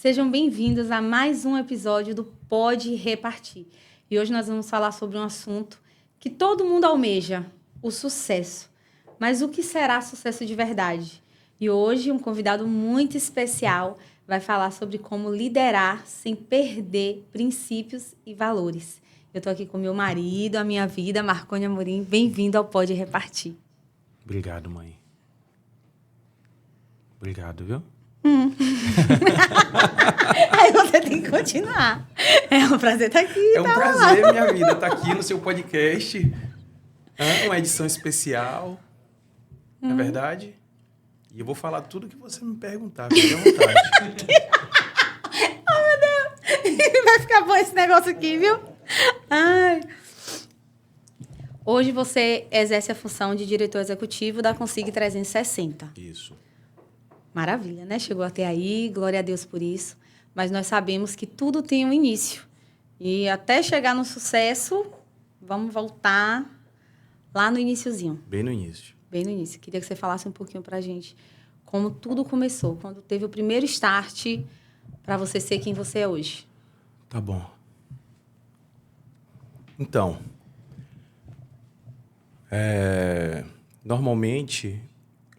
Sejam bem-vindos a mais um episódio do Pode Repartir. E hoje nós vamos falar sobre um assunto que todo mundo almeja, o sucesso. Mas o que será sucesso de verdade? E hoje um convidado muito especial vai falar sobre como liderar sem perder princípios e valores. Eu estou aqui com meu marido, a minha vida, Marconi Amorim. Bem-vindo ao Pode Repartir. Obrigado, mãe. Obrigado, viu? Aí você tem que continuar. É um prazer estar aqui. É um prazer, minha vida, estar aqui no seu podcast. Uma edição especial, não é verdade? E eu vou falar tudo que você me perguntar, fique à vontade. Oh, meu Deus! Vai ficar bom esse negócio aqui, viu? Ai. Hoje você exerce a função de diretor executivo da Consig 360. Isso. Maravilha, né? Chegou até aí, glória a Deus por isso. Mas nós sabemos que tudo tem um início. E até chegar no sucesso, vamos voltar lá no iniciozinho. Bem no início. Bem no início. Queria que você falasse um pouquinho pra gente como tudo começou, quando teve o primeiro start para você ser quem você é hoje. Tá bom. Então, normalmente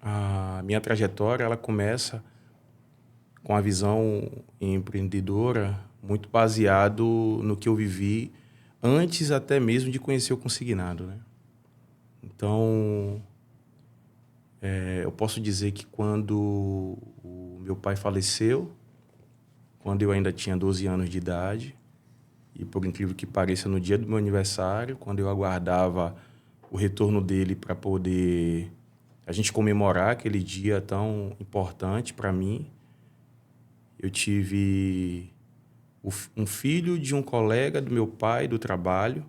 a minha trajetória ela começa com a visão empreendedora muito baseado no que eu vivi antes até mesmo de conhecer o consignado, né? Então, eu posso dizer que quando o meu pai faleceu, quando eu ainda tinha 12 anos de idade, e por incrível que pareça, no dia do meu aniversário, quando eu aguardava o retorno dele para poder a gente comemorar aquele dia tão importante para mim, eu tive um filho de um colega do meu pai, do trabalho.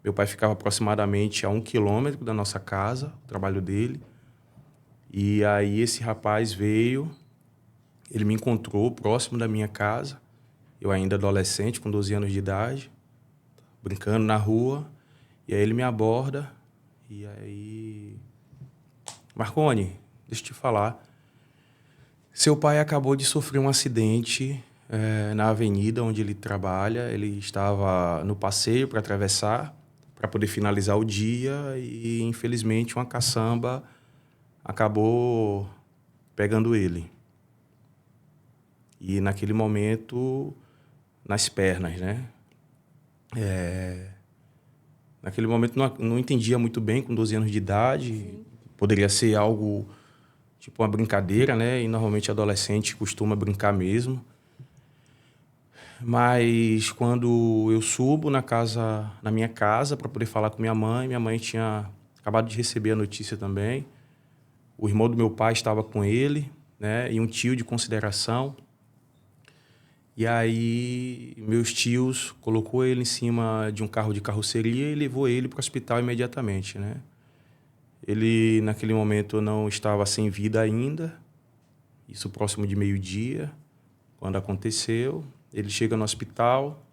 Meu pai ficava aproximadamente a 1 quilômetro da nossa casa, o trabalho dele. E aí esse rapaz veio, ele me encontrou próximo da minha casa, eu ainda adolescente, com 12 anos de idade, brincando na rua. E aí ele me aborda, e aí... Marconi, deixa eu te falar. Seu pai acabou de sofrer um acidente na avenida onde ele trabalha. Ele estava no passeio para atravessar, para poder finalizar o dia, e infelizmente uma caçamba acabou pegando ele. E naquele momento, nas pernas, né? Naquele momento não entendia muito bem, com 12 anos de idade. Sim. Poderia ser algo tipo uma brincadeira, né? E normalmente adolescente costuma brincar mesmo. Mas quando eu subo na minha casa para poder falar com minha mãe tinha acabado de receber a notícia também. O irmão do meu pai estava com ele, né? E um tio de consideração. E aí meus tios colocou ele em cima de um carro de carroceria e levou ele para o hospital imediatamente, né? Ele, naquele momento, não estava sem vida ainda, isso próximo de meio-dia, quando aconteceu. Ele chega no hospital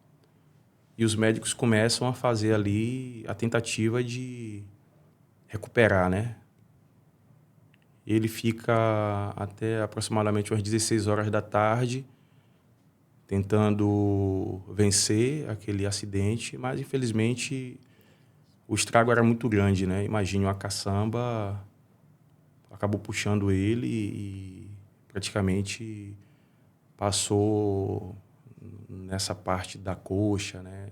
e os médicos começam a fazer ali a tentativa de recuperar, né? Ele fica até aproximadamente umas 16 horas da tarde tentando vencer aquele acidente, mas, infelizmente, o estrago era muito grande, né? Imagine, uma caçamba acabou puxando ele e praticamente passou nessa parte da coxa, né?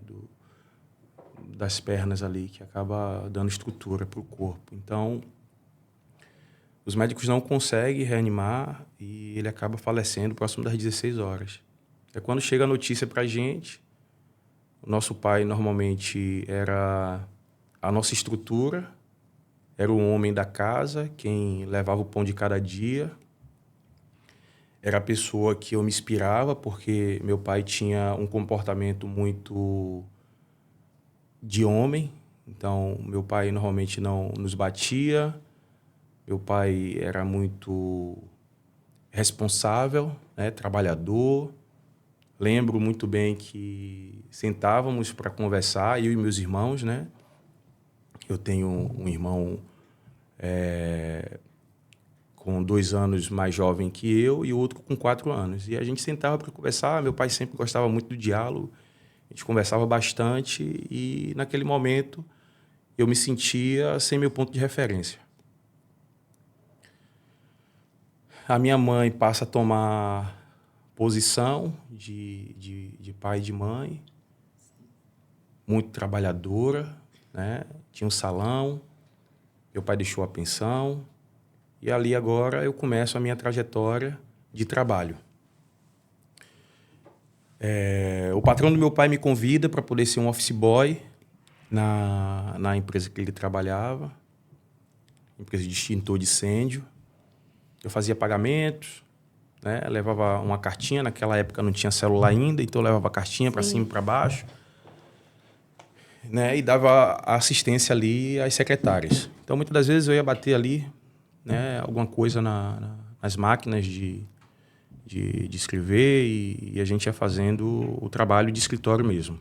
Das pernas ali, que acaba dando estrutura para o corpo. Então, os médicos não conseguem reanimar e ele acaba falecendo próximo das 16 horas. É quando chega a notícia para a gente. O nosso pai normalmente era a nossa estrutura, era o homem da casa, quem levava o pão de cada dia. Era a pessoa que eu me inspirava, porque meu pai tinha um comportamento muito de homem. Então, meu pai normalmente não nos batia. Meu pai era muito responsável, né, trabalhador. Lembro muito bem que sentávamos para conversar, eu e meus irmãos, né? Eu tenho um irmão com 2 anos mais jovem que eu e o outro com 4 anos. E a gente sentava para conversar, meu pai sempre gostava muito do diálogo, a gente conversava bastante e naquele momento eu me sentia sem meu ponto de referência. A minha mãe passa a tomar posição de pai e de mãe, muito trabalhadora, né? Tinha um salão, meu pai deixou a pensão, e ali agora eu começo a minha trajetória de trabalho. O patrão do meu pai me convida para poder ser um office boy na empresa que ele trabalhava, empresa de extintor de incêndio. Eu fazia pagamentos, né? Levava uma cartinha, naquela época não tinha celular ainda, então eu levava cartinha para cima e para baixo, né? E dava assistência ali às secretárias. Então, muitas das vezes eu ia bater ali, né, alguma coisa nas máquinas de escrever e a gente ia fazendo o trabalho de escritório mesmo.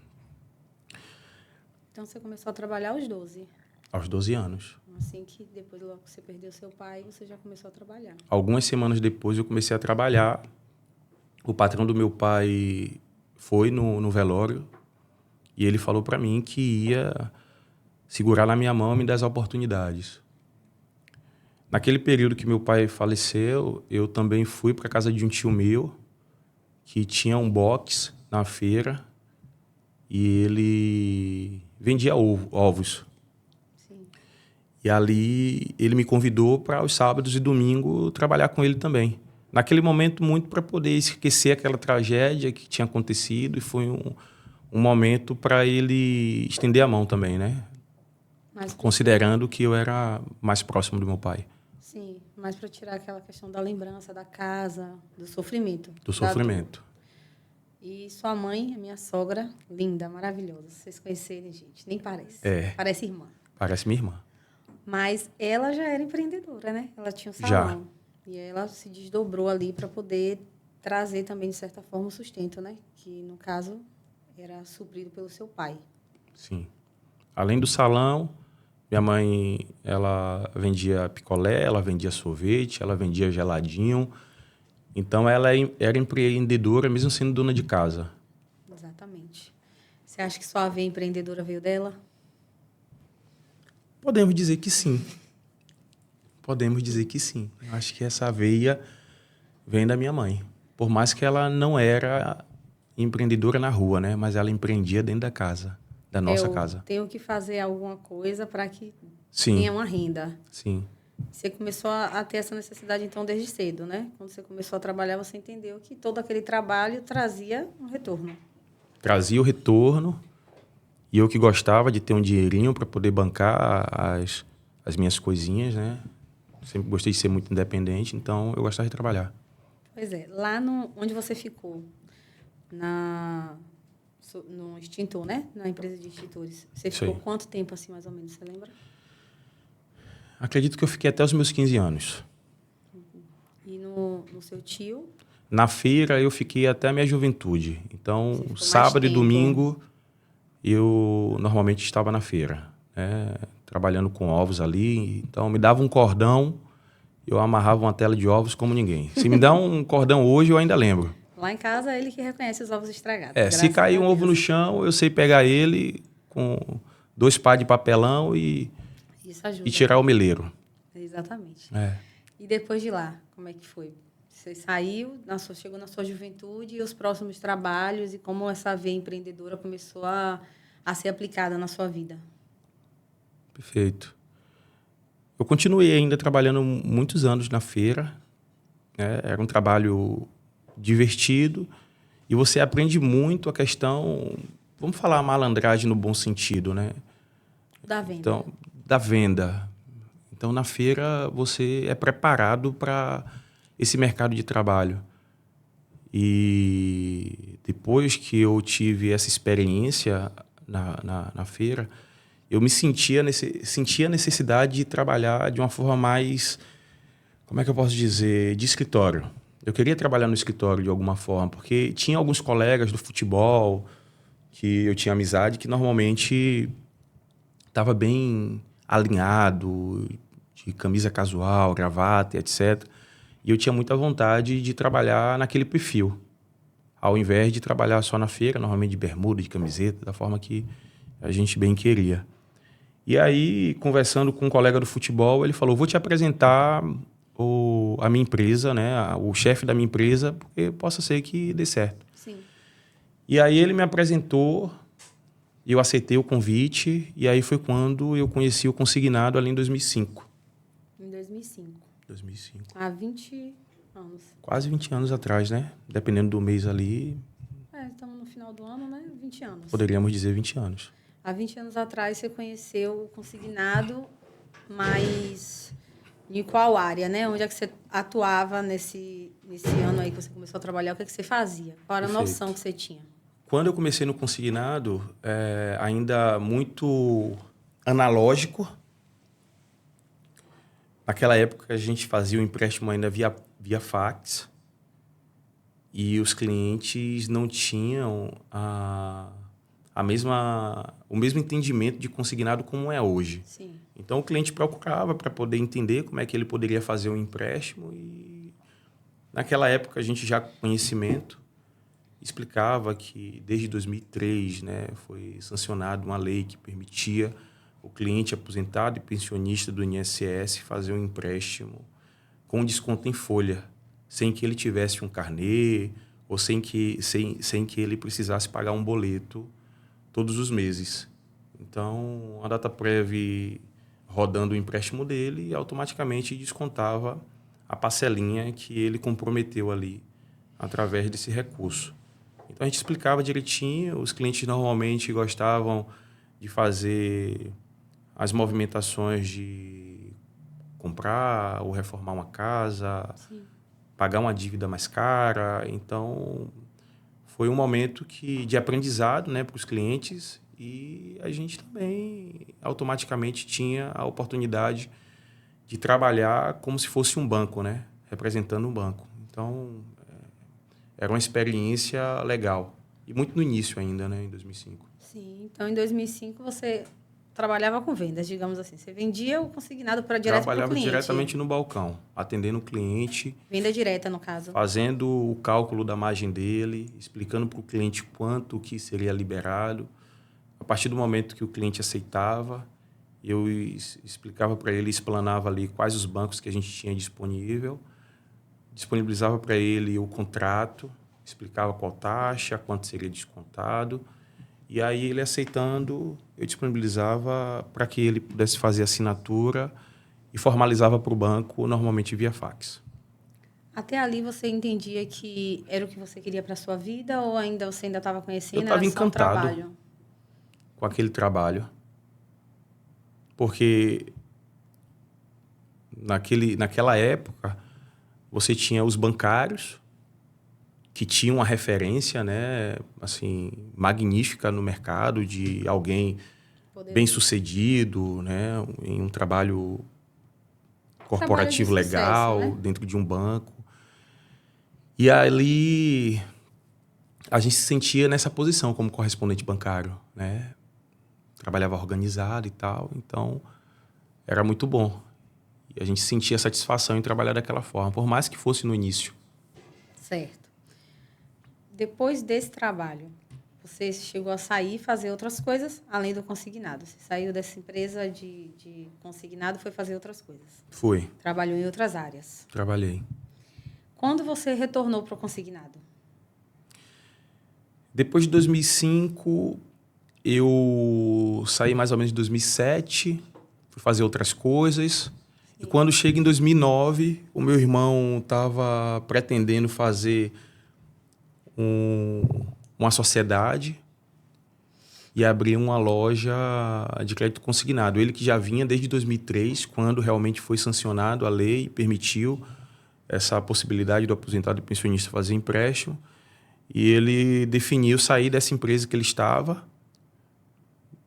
Então, você começou a trabalhar aos 12? Aos 12 anos. Assim que depois, logo que você perdeu seu pai, você já começou a trabalhar? Algumas semanas depois eu comecei a trabalhar. O patrão do meu pai foi no velório e ele falou para mim que ia segurar na minha mão e me dar as oportunidades. Naquele período que meu pai faleceu, eu também fui para a casa de um tio meu que tinha um box na feira e ele vendia ovos. Sim. E ali ele me convidou para os sábados e domingos trabalhar com ele também. Naquele momento, muito para poder esquecer aquela tragédia que tinha acontecido e foi um momento para ele estender a mão também, né? Considerando que eu era mais próximo do meu pai. Sim, mas para tirar aquela questão da lembrança da casa, do sofrimento. Do sofrimento. E sua mãe, a minha sogra, linda, maravilhosa. Se vocês conhecerem, gente, nem parece. É. Parece irmã. Parece minha irmã. Mas ela já era empreendedora, né? Ela tinha um salão. Já. E ela se desdobrou ali para poder trazer também, de certa forma, o sustento, né? Que, no caso, era suprido pelo seu pai. Sim. Além do salão, minha mãe, ela vendia picolé, ela vendia sorvete, ela vendia geladinho. Então, ela era empreendedora, mesmo sendo dona de casa. Exatamente. Você acha que sua veia empreendedora veio dela? Podemos dizer que sim. Podemos dizer que sim. Eu acho que essa veia vem da minha mãe. Por mais que ela não era empreendedora na rua, né? Mas ela empreendia dentro da casa, da nossa casa. Tenho que fazer alguma coisa para que Sim. tenha uma renda. Sim. Você começou a ter essa necessidade, então, desde cedo, né? Quando você começou a trabalhar, você entendeu que todo aquele trabalho trazia um retorno. Trazia o retorno. E eu que gostava de ter um dinheirinho para poder bancar as minhas coisinhas, né? Sempre gostei de ser muito independente, então eu gostava de trabalhar. Pois é. Lá onde você ficou, no extintor, né? Na empresa de extintores. Você ficou quanto tempo, assim, mais ou menos? Você lembra? Acredito que eu fiquei até os meus 15 anos. E no seu tio? Na feira, eu fiquei até a minha juventude. Então, sábado e domingo, eu normalmente estava na feira, né? Trabalhando com ovos ali. Então, me dava um cordão, eu amarrava uma tela de ovos como ninguém. Se me dá um cordão hoje, eu ainda lembro. Lá em casa, é ele que reconhece os ovos estragados. Se cair um ovo no chão, eu sei pegar ele com 2 pás de papelão e tirar o meleiro. Exatamente. E depois de lá, como é que foi? Você saiu, chegou na sua juventude e os próximos trabalhos e como essa veia empreendedora começou a ser aplicada na sua vida? Perfeito. Eu continuei ainda trabalhando muitos anos na feira, né? Era um trabalho divertido e você aprende muito a questão, vamos falar malandragem no bom sentido, né? Da venda. Então, da venda. Então, na feira, você é preparado para esse mercado de trabalho. E depois que eu tive essa experiência na feira, eu me sentia a necessidade de trabalhar de uma forma mais, como é que eu posso dizer, de escritório. Eu queria trabalhar no escritório de alguma forma, porque tinha alguns colegas do futebol que eu tinha amizade que normalmente estava bem alinhado, de camisa casual, gravata, etc. E eu tinha muita vontade de trabalhar naquele perfil, ao invés de trabalhar só na feira, normalmente de bermuda, de camiseta, da forma que a gente bem queria. E aí, conversando com um colega do futebol, ele falou, vou te apresentar a minha empresa, né, o chefe da minha empresa, porque possa ser que dê certo. Sim. E aí ele me apresentou, eu aceitei o convite, e aí foi quando eu conheci o Consignado ali em 2005. Em 2005. 2005. Há 20 anos. Quase 20 anos atrás, né? Dependendo do mês ali, Estamos no final do ano, né? 20 anos. poderíamos dizer 20 anos. Há 20 anos atrás você conheceu o Consignado, mas em qual área, né? Onde é que você atuava nesse ano aí que você começou a trabalhar? O que é que você fazia? Qual era a Perfeito. noção que você tinha? Quando eu comecei no Consignado, ainda muito analógico. Naquela época, a gente fazia o empréstimo ainda via fax. E os clientes não tinham o mesmo entendimento de consignado como é hoje. Sim. Então, o cliente procurava para poder entender como é que ele poderia fazer um empréstimo. E naquela época, a gente já com conhecimento explicava que desde 2003, né, foi sancionada uma lei que permitia o cliente aposentado e pensionista do INSS fazer um empréstimo com desconto em folha, sem que ele tivesse um carnê ou sem que ele precisasse pagar um boleto todos os meses. Então, a Dataprev rodando o empréstimo dele automaticamente descontava a parcelinha que ele comprometeu ali através desse recurso. Então, a gente explicava direitinho, os clientes normalmente gostavam de fazer as movimentações de comprar ou reformar uma casa, Sim. pagar uma dívida mais cara. Então, foi um momento de aprendizado, né, para os clientes, e a gente também automaticamente tinha a oportunidade de trabalhar como se fosse um banco, né, representando um banco. Então, era uma experiência legal. E muito no início ainda, né, em 2005. Sim. Então, em 2005, você trabalhava com vendas, digamos assim. Você vendia o consignado direto para o Trabalhava cliente. diretamente no balcão, atendendo o cliente, Venda direta, no caso. fazendo o cálculo da margem dele, explicando para o cliente quanto que seria liberado. A partir do momento que o cliente aceitava, eu explicava para ele, explanava ali quais os bancos que a gente tinha disponível, disponibilizava para ele o contrato, explicava qual taxa, quanto seria descontado. E aí, ele aceitando, eu disponibilizava para que ele pudesse fazer a assinatura e formalizava para o banco, normalmente via fax. Até ali você entendia que era o que você queria para sua vida ou você ainda estava conhecendo? Eu estava era só um encantado trabalho? com aquele trabalho, porque naquela época você tinha os bancários que tinham uma referência, né, assim, magnífica no mercado de alguém bem-sucedido, né, em um trabalho corporativo Trabalho de sucesso, legal, né? dentro de um banco. E ali a gente se sentia nessa posição como correspondente bancário, né? Trabalhava organizado e tal, então era muito bom. E a gente sentia satisfação em trabalhar daquela forma, por mais que fosse no início. Certo. Depois desse trabalho, você chegou a sair e fazer outras coisas além do consignado. Você saiu dessa empresa de consignado e foi fazer outras coisas. Fui, Trabalhou em outras áreas. trabalhei. Quando você retornou para o consignado? Depois de 2005, eu saí mais ou menos em 2007, fui fazer outras coisas. E quando chega em 2009, o meu irmão estava pretendendo fazer uma sociedade e abrir uma loja de crédito consignado. Ele que já vinha desde 2003, quando realmente foi sancionado a lei e permitiu essa possibilidade do aposentado e pensionista fazer empréstimo. E ele definiu sair dessa empresa que ele estava,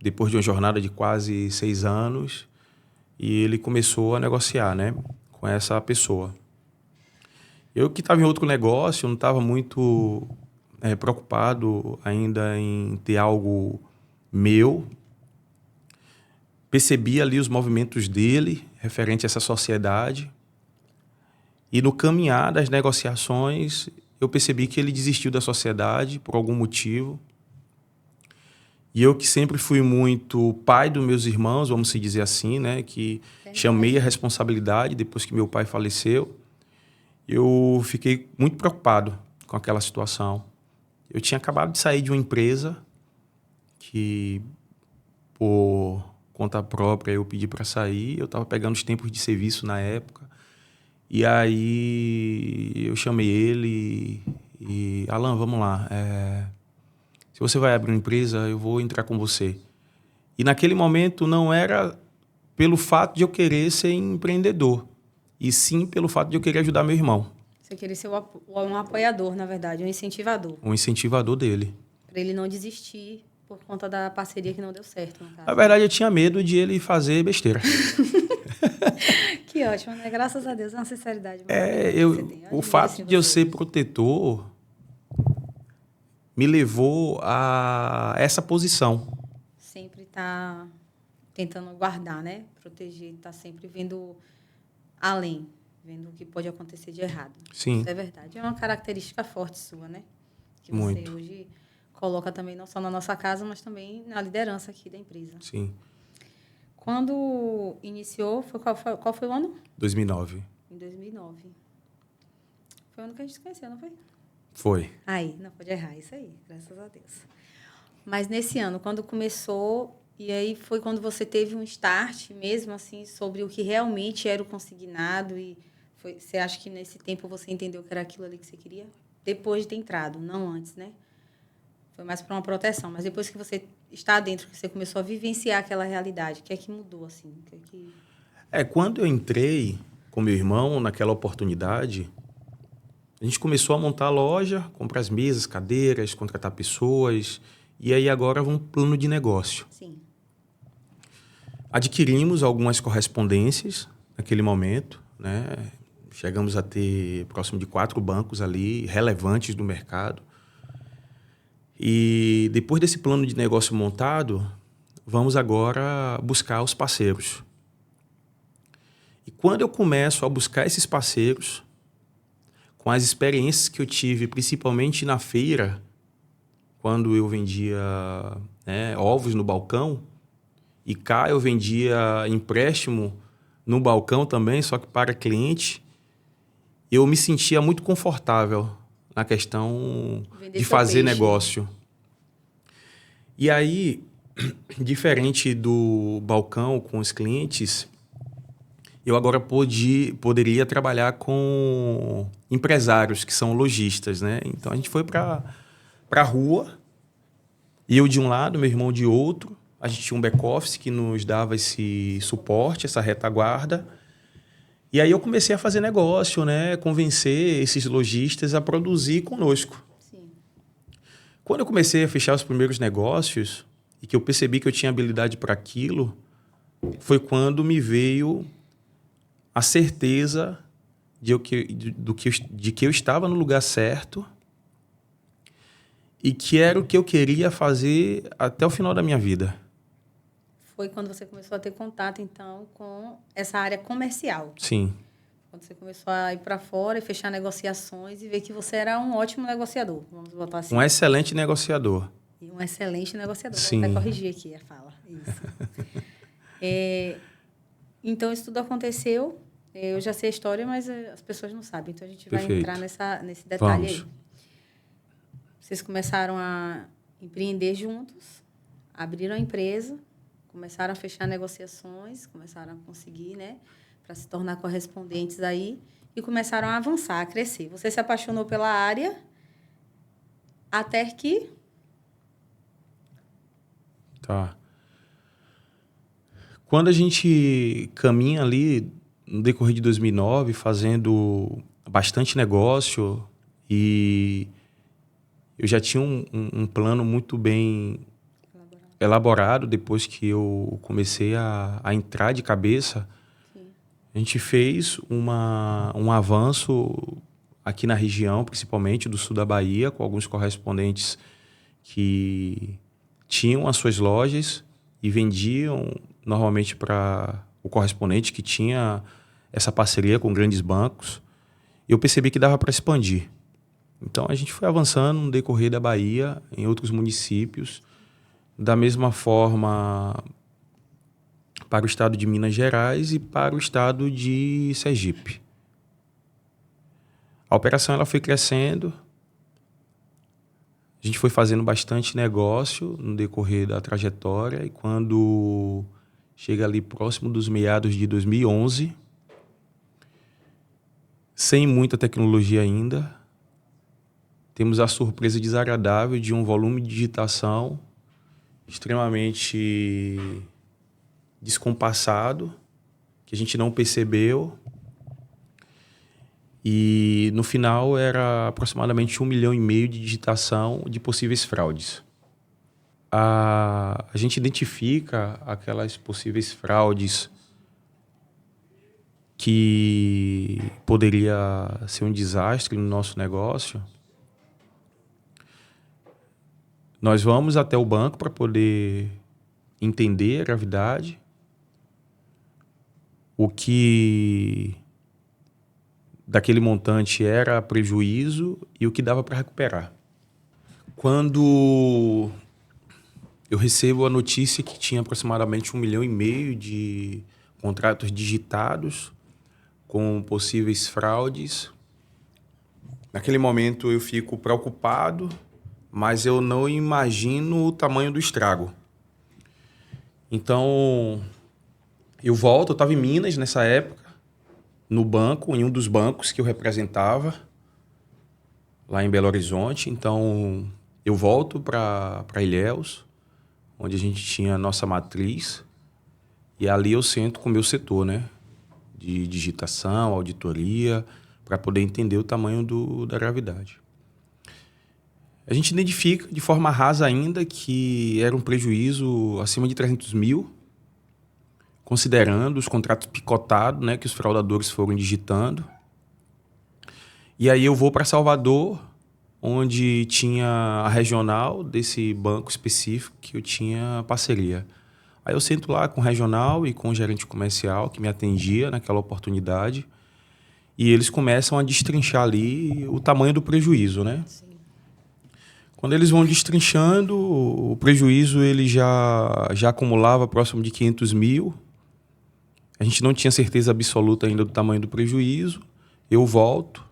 depois de uma jornada de quase 6 anos, e ele começou a negociar, né, com essa pessoa. Eu que estava em outro negócio, não estava muito preocupado ainda em ter algo meu. Percebi ali os movimentos dele referente a essa sociedade E no caminhar das negociações, eu percebi que ele desistiu da sociedade por algum motivo. E eu que sempre fui muito pai dos meus irmãos, vamos se dizer assim, né? Que chamei a responsabilidade depois que meu pai faleceu. Eu fiquei muito preocupado com aquela situação. Eu tinha acabado de sair de uma empresa que, por conta própria, eu pedi para sair. Eu estava pegando os tempos de serviço na época. E aí eu chamei ele e Alan, vamos lá. Se você vai abrir uma empresa, eu vou entrar com você. E naquele momento não era pelo fato de eu querer ser empreendedor, e sim pelo fato de eu querer ajudar meu irmão. Você queria ser um apoiador, na verdade, um incentivador. Um incentivador dele. Para ele não desistir por conta da parceria que não deu certo, no caso. Na verdade, eu tinha medo de ele fazer besteira. Que ótimo, né? Graças a Deus, é uma sinceridade. O fato de eu ser protetor me levou a essa posição. Sempre tá tentando guardar, né? Proteger, tá sempre vendo além, vendo o que pode acontecer de errado. Sim. Isso é verdade. É uma característica forte sua, né? Que Muito. você hoje coloca também não só na nossa casa, mas também na liderança aqui da empresa. Sim. Quando iniciou, qual foi o ano? 2009. Em 2009. Foi o ano que a gente se conheceu, não foi? Foi. Aí, não pode errar, isso aí, graças a Deus. Mas nesse ano, quando começou, e aí foi quando você teve um start mesmo, assim, sobre o que realmente era o consignado, e você acha que nesse tempo você entendeu que era aquilo ali que você queria? Depois de ter entrado, não antes, né? Foi mais para uma proteção, mas depois que você está dentro, que você começou a vivenciar aquela realidade, o que é que mudou, assim? O que é que... Quando eu entrei com meu irmão naquela oportunidade, a gente começou a montar a loja, comprar as mesas, cadeiras, contratar pessoas, e aí agora um plano de negócio. Sim. Adquirimos algumas correspondências naquele momento, né? Chegamos a ter próximo de 4 bancos ali, relevantes do mercado. E depois desse plano de negócio montado, vamos agora buscar os parceiros. E quando eu começo a buscar esses parceiros, com as experiências que eu tive, principalmente na feira, quando eu vendia ovos no balcão, e cá eu vendia empréstimo no balcão também, só que para cliente, eu me sentia muito confortável na questão de fazer negócio. E aí, diferente do balcão com os clientes, eu agora poderia trabalhar com empresários que são lojistas, né? Então a gente foi para a rua, eu de um lado, meu irmão de outro. A gente tinha um back-office que nos dava esse suporte, essa retaguarda. E aí eu comecei a fazer negócio, né? Convencer esses lojistas a produzir conosco. Sim. Quando eu comecei a fechar os primeiros negócios e que eu percebi que eu tinha habilidade para aquilo, foi quando me veio a certeza de que eu estava no lugar certo e que era o que eu queria fazer até o final da minha vida. Foi quando você começou a ter contato, então, com essa área comercial. Sim. Quando você começou a ir para fora e fechar negociações e ver que você era um ótimo negociador, vamos botar assim. Um excelente negociador. E um excelente negociador. Sim. Vou até corrigir aqui a fala. Isso. Então, isso tudo aconteceu. Eu já sei a história, mas as pessoas não sabem. Então, a gente vai entrar nesse detalhe aí. Vocês começaram a empreender juntos, abriram a empresa, começaram a fechar negociações, começaram a conseguir, né, para se tornar correspondentes aí, e começaram a avançar, a crescer. Você se apaixonou pela área até que... Tá. Quando a gente caminha ali no decorrer de 2009, fazendo bastante negócio, e eu já tinha um plano muito bem elaborado depois que eu comecei a entrar de cabeça. Sim. A gente fez um avanço aqui na região, principalmente do sul da Bahia, com alguns correspondentes que tinham as suas lojas e vendiam normalmente para o correspondente que tinha essa parceria com grandes bancos. eu percebi que dava para expandir. Então, a gente foi avançando no decorrer da Bahia, em outros municípios, da mesma forma para o estado de Minas Gerais e para o estado de Sergipe. A operação ela foi crescendo, a gente foi fazendo bastante negócio no decorrer da trajetória, e quando chega ali próximo dos meados de 2011, sem muita tecnologia ainda, temos a surpresa desagradável de um volume de digitação extremamente descompassado, que a gente não percebeu. E no final era aproximadamente 1,5 milhão de digitação de possíveis fraudes. A gente identifica aquelas possíveis fraudes que poderia ser um desastre no nosso negócio. Nós vamos até o banco para poder entender a gravidade, o que daquele montante era prejuízo e o que dava para recuperar. Quando eu recebo a notícia que tinha aproximadamente 1,5 milhão de contratos digitados com possíveis fraudes, naquele momento eu fico preocupado, mas eu não imagino o tamanho do estrago. Então, eu estava em Minas nessa época, no banco, em um dos bancos que eu representava, lá em Belo Horizonte. Então, eu volto para Ilhéus, onde a gente tinha a nossa matriz, e ali eu sento com o meu setor, né, de digitação, auditoria, para poder entender o tamanho da gravidade. A gente identifica de forma rasa ainda que era um prejuízo acima de 300 mil, considerando os contratos picotados, né, que os fraudadores foram digitando. E aí eu vou para Salvador, onde tinha a regional desse banco específico que eu tinha parceria. Aí eu sento lá com o regional e com o gerente comercial que me atendia naquela oportunidade, e eles começam a destrinchar ali o tamanho do prejuízo, né? Sim. Quando eles vão destrinchando, o prejuízo ele já acumulava próximo de 500 mil. A gente não tinha certeza absoluta ainda do tamanho do prejuízo. Eu volto,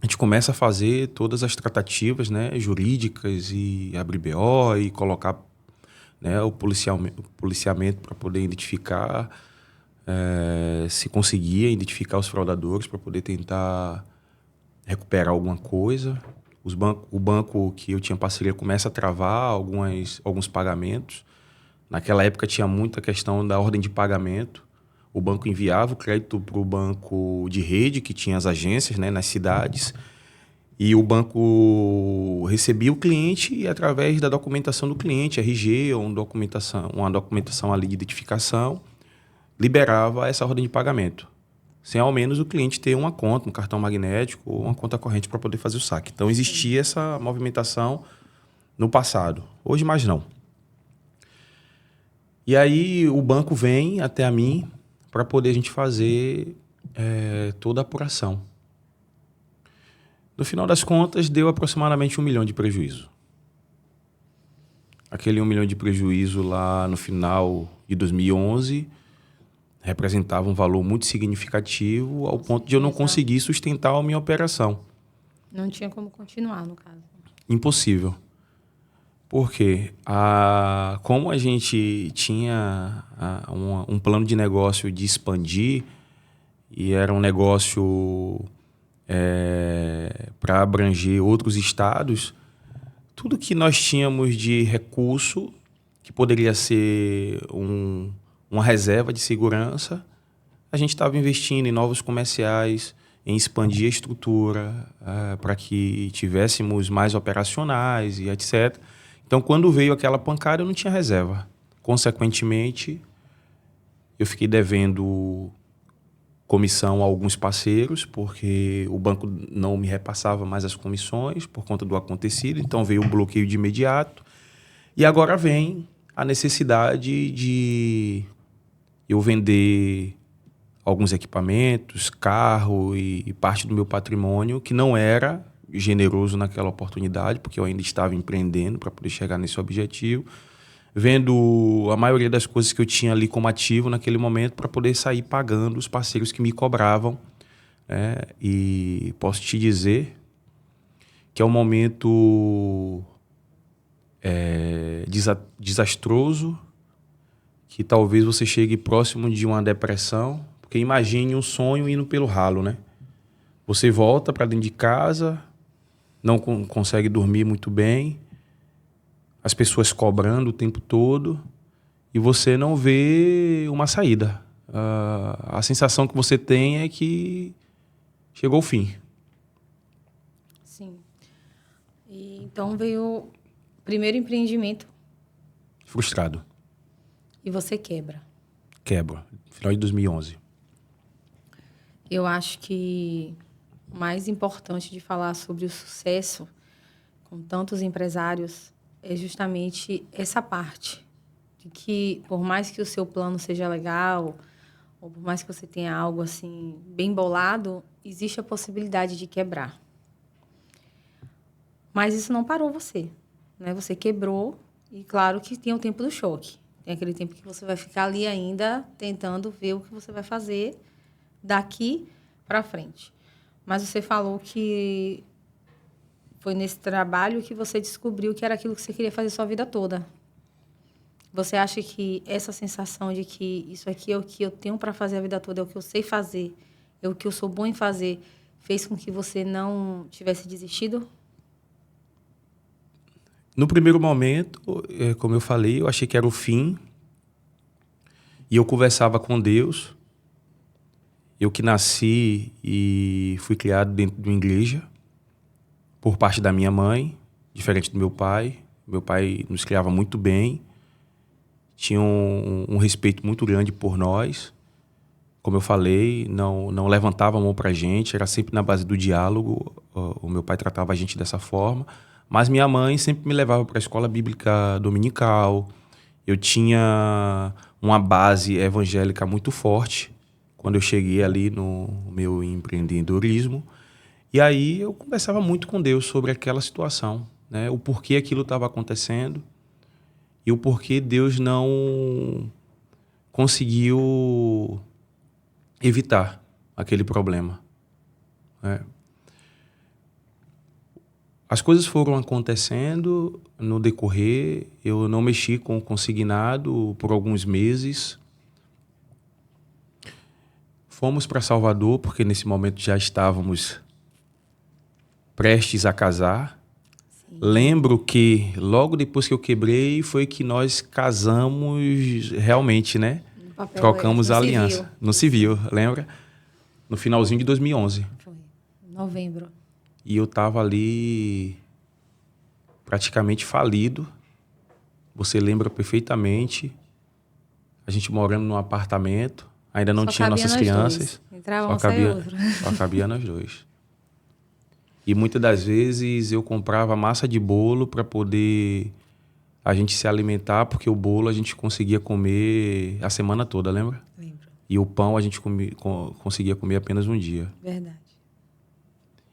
a gente começa a fazer todas as tratativas, né, jurídicas, e abrir BO e colocar, né, o policiamento para poder identificar, se conseguia identificar os fraudadores para poder tentar recuperar alguma coisa. O banco que eu tinha parceria começa a travar alguns pagamentos. Naquela época tinha muita questão da ordem de pagamento. O banco enviava o crédito para o banco de rede, que tinha as agências, né, nas cidades, e o banco recebia o cliente e, através da documentação do cliente, RG, ou uma documentação ali de identificação, liberava essa ordem de pagamento, sem ao menos o cliente ter uma conta, um cartão magnético ou uma conta corrente para poder fazer o saque. Então, existia essa movimentação no passado. Hoje, mais não. E aí, o banco vem até a mim para poder a gente fazer toda a apuração. No final das contas, deu aproximadamente 1 milhão de prejuízo. Aquele 1 milhão de prejuízo lá no final de 2011 representava um valor muito significativo, ao ponto de eu não conseguir sustentar a minha operação. Não tinha como continuar, no caso. Impossível. Porque como a gente tinha um plano de negócio de expandir, e era um negócio para abranger outros estados, tudo que nós tínhamos de recurso, que poderia ser uma reserva de segurança, a gente estava investindo em novos comerciais, em expandir a estrutura, para que tivéssemos mais operacionais e etc. Então, quando veio aquela pancada, eu não tinha reserva. Consequentemente, eu fiquei devendo comissão a alguns parceiros, porque o banco não me repassava mais as comissões por conta do acontecido. Então, veio o bloqueio de imediato. E agora vem a necessidade de eu vender alguns equipamentos, carro e parte do meu patrimônio que não era generoso naquela oportunidade, porque eu ainda estava empreendendo para poder chegar nesse objetivo, vendo a maioria das coisas que eu tinha ali como ativo naquele momento para poder sair pagando os parceiros que me cobravam, né? E posso te dizer que é um momento desastroso, que talvez você chegue próximo de uma depressão, porque imagine um sonho indo pelo ralo, né? Você volta para dentro de casa, não consegue dormir muito bem, as pessoas cobrando o tempo todo e você não vê uma saída. A sensação que você tem é que chegou o fim. Sim. E então veio o primeiro empreendimento Frustrado. e você quebra. Quebra. Final de 2011. Eu acho que o mais importante de falar sobre o sucesso com tantos empresários é justamente essa parte de que, por mais que o seu plano seja legal, ou por mais que você tenha algo assim bem bolado, existe a possibilidade de quebrar. Mas isso não parou você, né? Você quebrou e claro que tem o tempo do choque. Tem aquele tempo que você vai ficar ali ainda tentando ver o que você vai fazer daqui para frente. Mas você falou que foi nesse trabalho que você descobriu que era aquilo que você queria fazer sua vida toda. Você acha que essa sensação de que isso aqui é o que eu tenho para fazer a vida toda, é o que eu sei fazer, é o que eu sou bom em fazer, fez com que você não tivesse desistido? No primeiro momento, como eu falei, eu achei que era o fim. E eu conversava com Deus. Eu que nasci e fui criado dentro de uma igreja, por parte da minha mãe, diferente do meu pai. Meu pai nos criava muito bem, tinha um respeito muito grande por nós. Como eu falei, não levantava a mão pra gente, era sempre na base do diálogo. O meu pai tratava a gente dessa forma. Mas minha mãe sempre me levava para a escola bíblica dominical. Eu tinha uma base evangélica muito forte quando eu cheguei ali no meu empreendedorismo. E aí eu conversava muito com Deus sobre aquela situação, né? O porquê aquilo estava acontecendo e o porquê Deus não conseguiu evitar aquele problema, né? As coisas foram acontecendo no decorrer, eu não mexi com o consignado por alguns meses. Fomos para Salvador, porque nesse momento já estávamos prestes a casar. Sim. Lembro que logo depois que eu quebrei foi que nós casamos realmente, né? No papel, Trocamos no a civil. aliança. No civil, lembra? No finalzinho de 2011. Foi. Novembro. E eu tava ali praticamente falido. Você lembra perfeitamente. A gente morando num apartamento. Ainda não Só tinha cabia nossas nós crianças. dois. Entrava um, saía outro. Só cabia nós dois. E muitas das vezes eu comprava massa de bolo para poder a gente se alimentar, porque o bolo a gente conseguia comer a semana toda, lembra? Lembro. E o pão a gente conseguia comer apenas um dia. Verdade.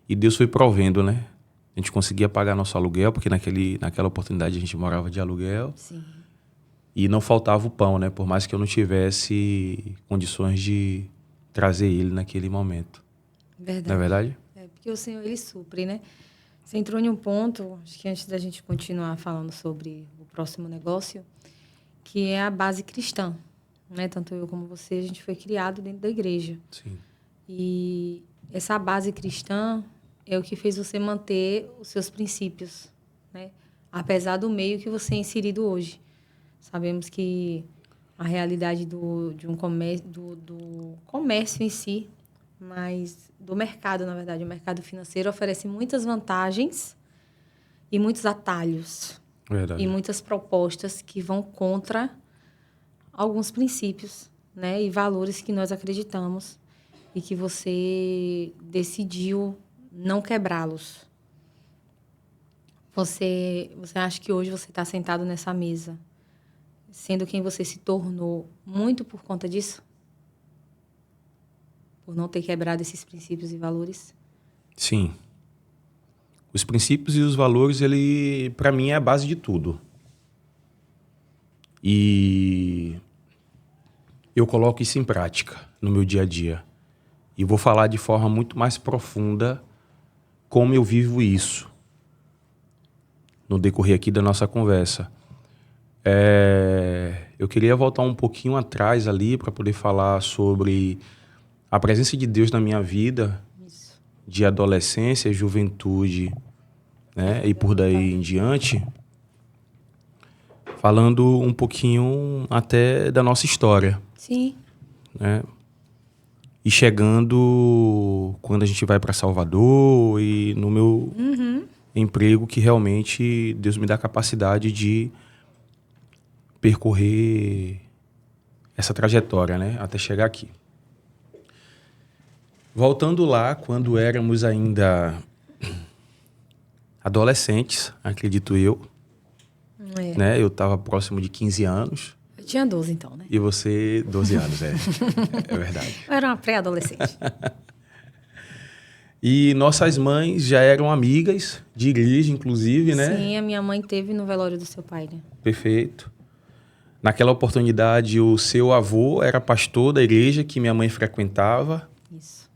E Deus foi provendo, né? A gente conseguia pagar nosso aluguel, porque naquela oportunidade a gente morava de aluguel. Sim. E não faltava o pão, né? Por mais que eu não tivesse condições de trazer ele naquele momento. Verdade. Não é verdade? É, porque o Senhor, Ele supre, né? Você entrou em um ponto, acho que antes da gente continuar falando sobre o próximo negócio, que é a base cristã, né? Tanto eu como você, a gente foi criado dentro da igreja. Sim. E essa base cristã é o que fez você manter os seus princípios, né? Apesar do meio que você é inserido hoje. Sabemos que a realidade de um comércio, do comércio em si, mas do mercado, na verdade, o mercado financeiro oferece muitas vantagens e muitos atalhos. Verdade. E muitas propostas que vão contra alguns princípios, né, e valores que nós acreditamos e que você decidiu não quebrá-los. Você acha que hoje você está sentado nessa mesa, sendo quem você se tornou, muito por conta disso? por não ter quebrado esses princípios e valores? Sim. Os princípios e os valores, ele, para mim, é a base de tudo. E eu coloco isso em prática no meu dia a dia. E vou falar de forma muito mais profunda como eu vivo isso no decorrer aqui da nossa conversa. Eu queria voltar um pouquinho atrás ali para poder falar sobre a presença de Deus na minha vida, Isso. de adolescência, juventude, né, e por daí em diante, falando um pouquinho até da nossa história, Sim. né? E chegando quando a gente vai para Salvador e no meu emprego, que realmente Deus me dá a capacidade de percorrer essa trajetória, né, até chegar aqui. Voltando lá, quando éramos ainda adolescentes, acredito eu, É. né? Eu estava próximo de 15 anos Eu tinha 12, então, né? e você 12 anos, é verdade. Eu era uma pré-adolescente. E nossas mães já eram amigas de igreja, inclusive, né? Sim, a minha mãe teve no velório do seu pai, né? Perfeito. Naquela oportunidade, o seu avô era pastor da igreja que minha mãe frequentava. Isso.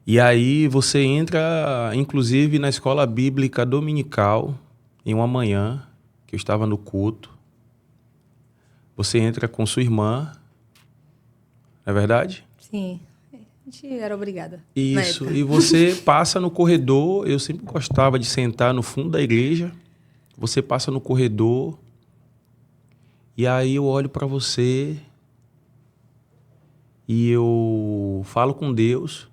E aí você entra, inclusive, na escola bíblica dominical, em uma manhã, que eu estava no culto. Você entra com sua irmã, não é verdade? Sim. A gente era obrigada. Isso. E você passa no corredor. Eu sempre gostava de sentar no fundo da igreja. Você passa no corredor. E aí eu olho para você. E eu falo com Deus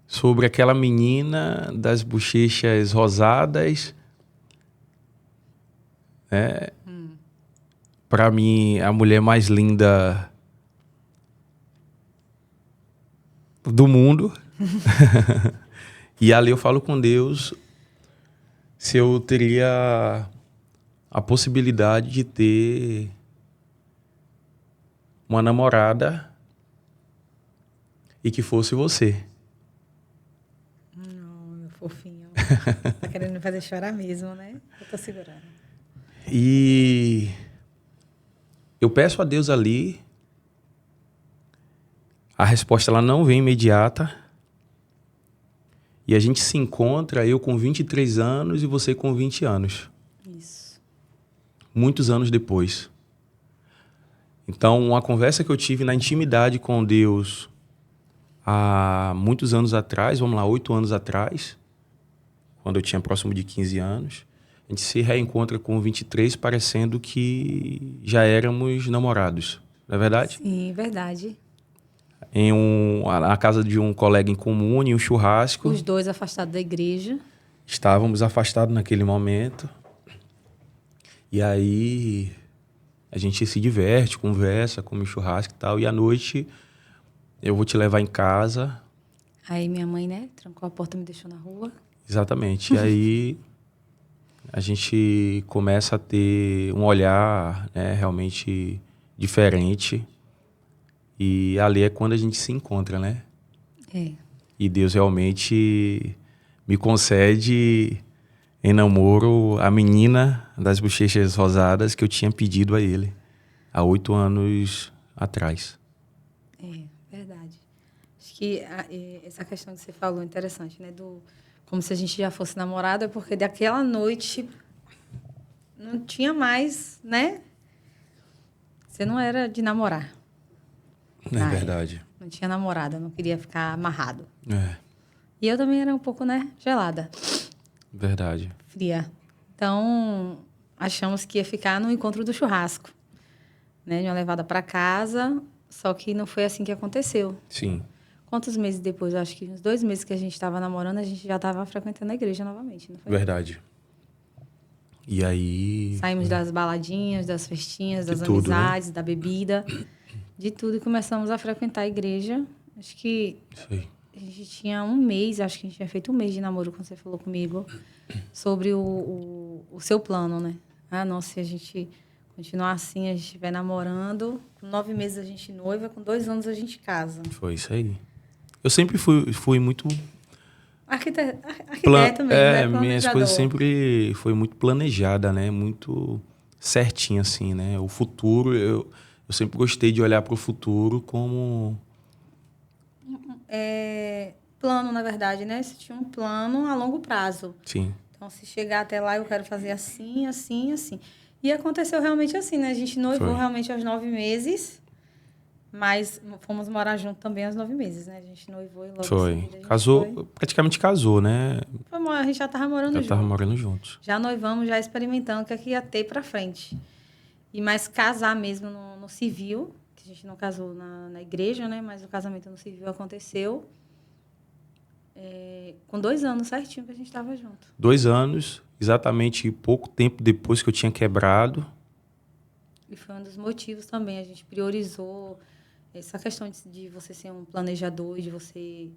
sobre aquela menina das bochechas rosadas. Para mim, a mulher mais linda do mundo. E ali eu falo com Deus se eu teria a possibilidade de ter uma namorada e que fosse você. Não, meu fofinho. Tá querendo me fazer chorar mesmo, né? Eu tô segurando. E eu peço a Deus ali, a resposta ela não vem imediata. E a gente se encontra, eu com 23 anos e você com 20 anos. Isso. Muitos anos depois. Então, uma conversa que eu tive na intimidade com Deus há muitos anos atrás, vamos lá, 8 anos atrás, quando eu tinha próximo de 15 anos, a gente se reencontra com 23, parecendo que já éramos namorados, não é verdade? Sim, verdade. Na casa de um colega em comum, em um churrasco. Os dois afastados da igreja. Estávamos afastados naquele momento. E aí a gente se diverte, conversa, come churrasco e tal. E à noite eu vou te levar em casa. Aí minha mãe, né, trancou a porta e me deixou na rua. Exatamente. E aí a gente começa a ter um olhar, né, realmente diferente. E ali é quando a gente se encontra, né? É. E Deus realmente me concede em namoro a menina das bochechas rosadas que eu tinha pedido a ele há 8 anos atrás. É, verdade. Acho que essa questão que você falou é interessante, né? Como se a gente já fosse namorado, é porque daquela noite não tinha mais, né? Você não era de namorar. Não é verdade. Não tinha namorada, não queria ficar amarrado. É, E eu também era um pouco, né, gelada, verdade. fria. Então, achamos que ia ficar no encontro do churrasco, né? De uma levada para casa, só que não foi assim que aconteceu. Sim, Quantos meses depois? Eu acho que uns 2 meses que a gente estava namorando, a gente já estava frequentando a igreja novamente, não foi? verdade. E aí... Saímos das baladinhas, das festinhas, das tudo, né? amizades, da bebida, de tudo, e começamos a frequentar a igreja. Acho que Isso aí. a gente tinha um mês, acho que a gente tinha feito um mês de namoro quando você falou comigo sobre o seu plano, né? Ah, nossa, se a gente continuar assim, a gente vai namorando. Com 9 meses a gente noiva, com 2 anos a gente casa. Foi isso aí. Eu sempre fui muito... Arquiteto mesmo, né? Minhas coisas Planejador. sempre foi muito planejada, né? Muito certinho, assim, né? O futuro, eu sempre gostei de olhar para o futuro como... Plano, na verdade, né? Você tinha um plano a longo prazo. Sim, Então, se chegar até lá, eu quero fazer assim, assim, assim. E aconteceu realmente assim, né? A gente noivou Foi. realmente aos 9 meses, mas fomos morar junto também aos 9 meses, né? A gente noivou e logo em foi. seguida a gente Casou, praticamente casou, né? a gente já estava morando Já tava junto. morando juntos. Já noivamos, já experimentando o que é que ia ter pra frente. E mais casar mesmo no civil, que a gente não casou na igreja, né? Mas o casamento no civil aconteceu com 2 anos certinho que a gente estava junto. 2 anos, exatamente pouco tempo depois que eu tinha quebrado. E foi um dos motivos também. A gente priorizou essa questão de você ser um planejador e de você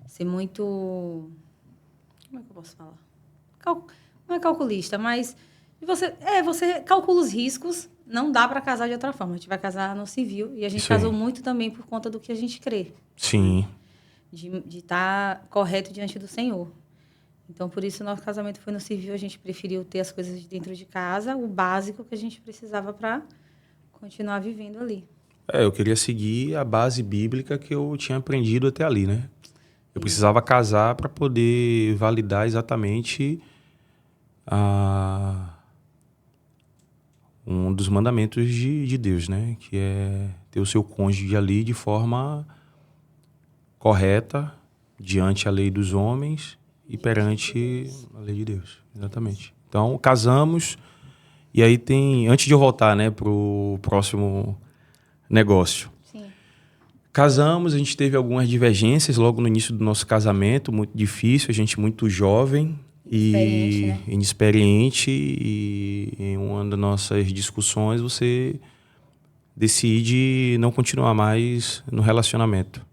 ser muito... Como é que eu posso falar? Não é calculista, mas você calcula os riscos. Não dá para casar de outra forma. A gente vai casar no civil. E a gente Isso aí. casou muito também por conta do que a gente crê. Sim, De estar correto diante do Senhor. Então, por isso, o nosso casamento foi no civil. A gente preferiu ter as coisas de dentro de casa, o básico que a gente precisava para continuar vivendo ali. eu queria seguir a base bíblica que eu tinha aprendido até ali, né? Eu precisava casar para poder validar exatamente um dos mandamentos de Deus, né? Que é ter o seu cônjuge ali de forma correta diante a lei dos homens e perante a lei de Deus. Exatamente. Então, casamos e aí tem... Antes de eu voltar, né, pro próximo negócio. Sim. Casamos, a gente teve algumas divergências logo no início do nosso casamento, muito difícil, a gente muito jovem e Né? inexperiente, e em uma das nossas discussões você decide não continuar mais no relacionamento.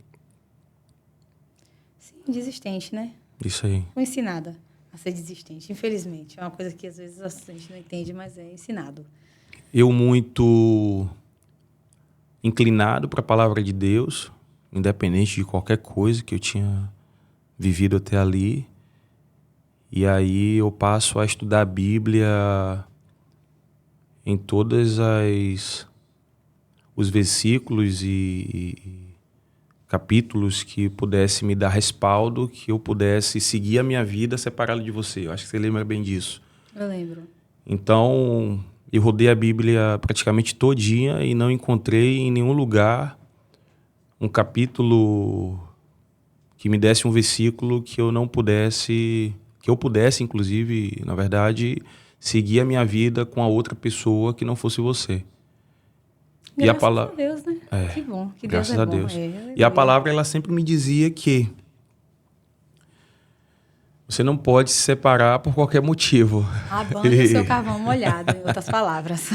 Sim, desistente, né? Isso aí. Fui ensinada a ser desistente, infelizmente. É uma coisa que às vezes a gente não entende, mas é ensinado. Eu muito inclinado para a palavra de Deus, independente de qualquer coisa que eu tinha vivido até ali. E aí eu passo a estudar a Bíblia em todas os versículos e capítulos que pudesse me dar respaldo, que eu pudesse seguir a minha vida separado de você. Eu acho que você lembra bem disso. Eu lembro. Então, eu rodei a Bíblia praticamente todinha e não encontrei em nenhum lugar um capítulo que me desse um versículo que eu pudesse, inclusive, na verdade, seguir a minha vida com a outra pessoa que não fosse você. Graças a Deus, né? Que bom. Que Graças Deus é a bom. Deus. E a palavra, ela sempre me dizia que você não pode se separar por qualquer motivo. Abane o seu carvão molhado, em outras palavras.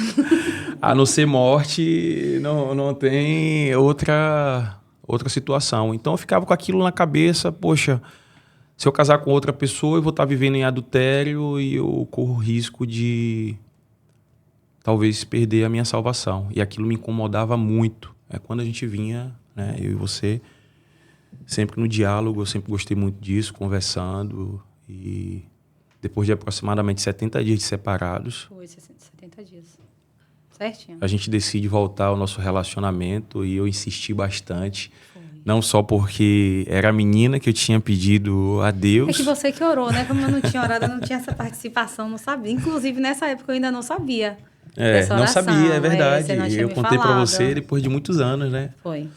A não ser morte, não tem outra situação. Então eu ficava com aquilo na cabeça, poxa, se eu casar com outra pessoa, eu vou estar vivendo em adultério e eu corro risco de talvez perder a minha salvação. E aquilo me incomodava muito. É quando a gente vinha, né, eu e você, sempre no diálogo, eu sempre gostei muito disso, conversando. E depois de aproximadamente 70 dias de separados, Foi 70 dias. Certinho. a gente decide voltar ao nosso relacionamento e eu insisti bastante. Foi. Não só porque era a menina que eu tinha pedido a Deus. É que você que orou, né? Como eu não tinha orado, eu não tinha essa participação, não sabia. Inclusive, nessa época, eu ainda não sabia. Não sabia, é verdade. Você não tinha Eu me contei pra falado. você depois de muitos anos, né? Foi.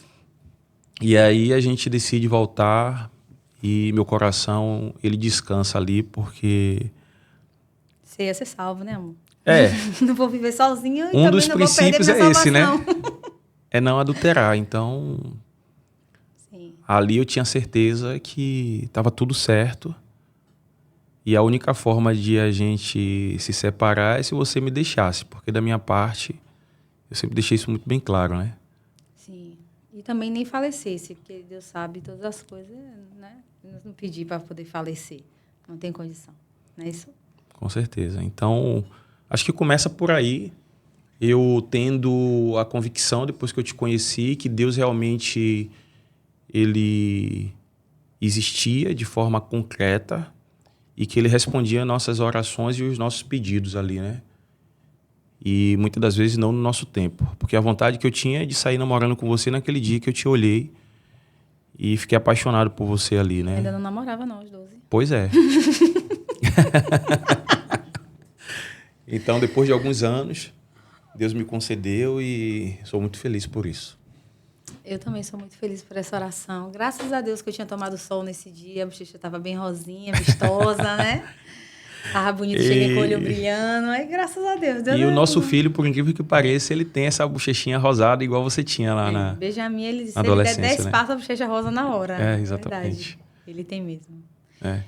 E aí a gente decide voltar e meu coração, ele descansa ali porque... Você ia ser salvo, né, amor? É. Não vou viver sozinho e Um também dos não vou perder princípios minha é esse, né? salvação. É não adulterar. Então, Sim. ali eu tinha certeza que estava tudo certo. E a única forma de a gente se separar é se você me deixasse. Porque da minha parte, eu sempre deixei isso muito bem claro, né? Sim. E também nem falecesse, porque Deus sabe todas as coisas, né? Eu não pedi para poder falecer. Não tem condição. Não é isso? Com certeza. Então, acho que começa por aí. eu tendo a convicção, depois que eu te conheci, que Deus realmente ele existia de forma concreta e que ele respondia nossas orações e os nossos pedidos ali, né? E muitas das vezes não no nosso tempo. Porque a vontade que eu tinha é de sair namorando com você naquele dia que eu te olhei e fiquei apaixonado por você ali, né? Ainda não namorava, não, os 12. Pois é. Então, depois de alguns anos, Deus me concedeu e sou muito feliz por isso. Eu também sou muito feliz por essa oração. Graças a Deus que eu tinha tomado sol nesse dia. A bochecha estava bem rosinha, vistosa, né? Tava bonito, cheguei com o olho brilhando. Aí, graças a Deus. E o nosso filho, por incrível que pareça, ele tem essa bochechinha rosada igual você tinha lá na Benjamin, ele disse, adolescência, ele der 10 né? passos, a bochecha rosa na hora. É, exatamente. Verdade. Ele tem mesmo. É.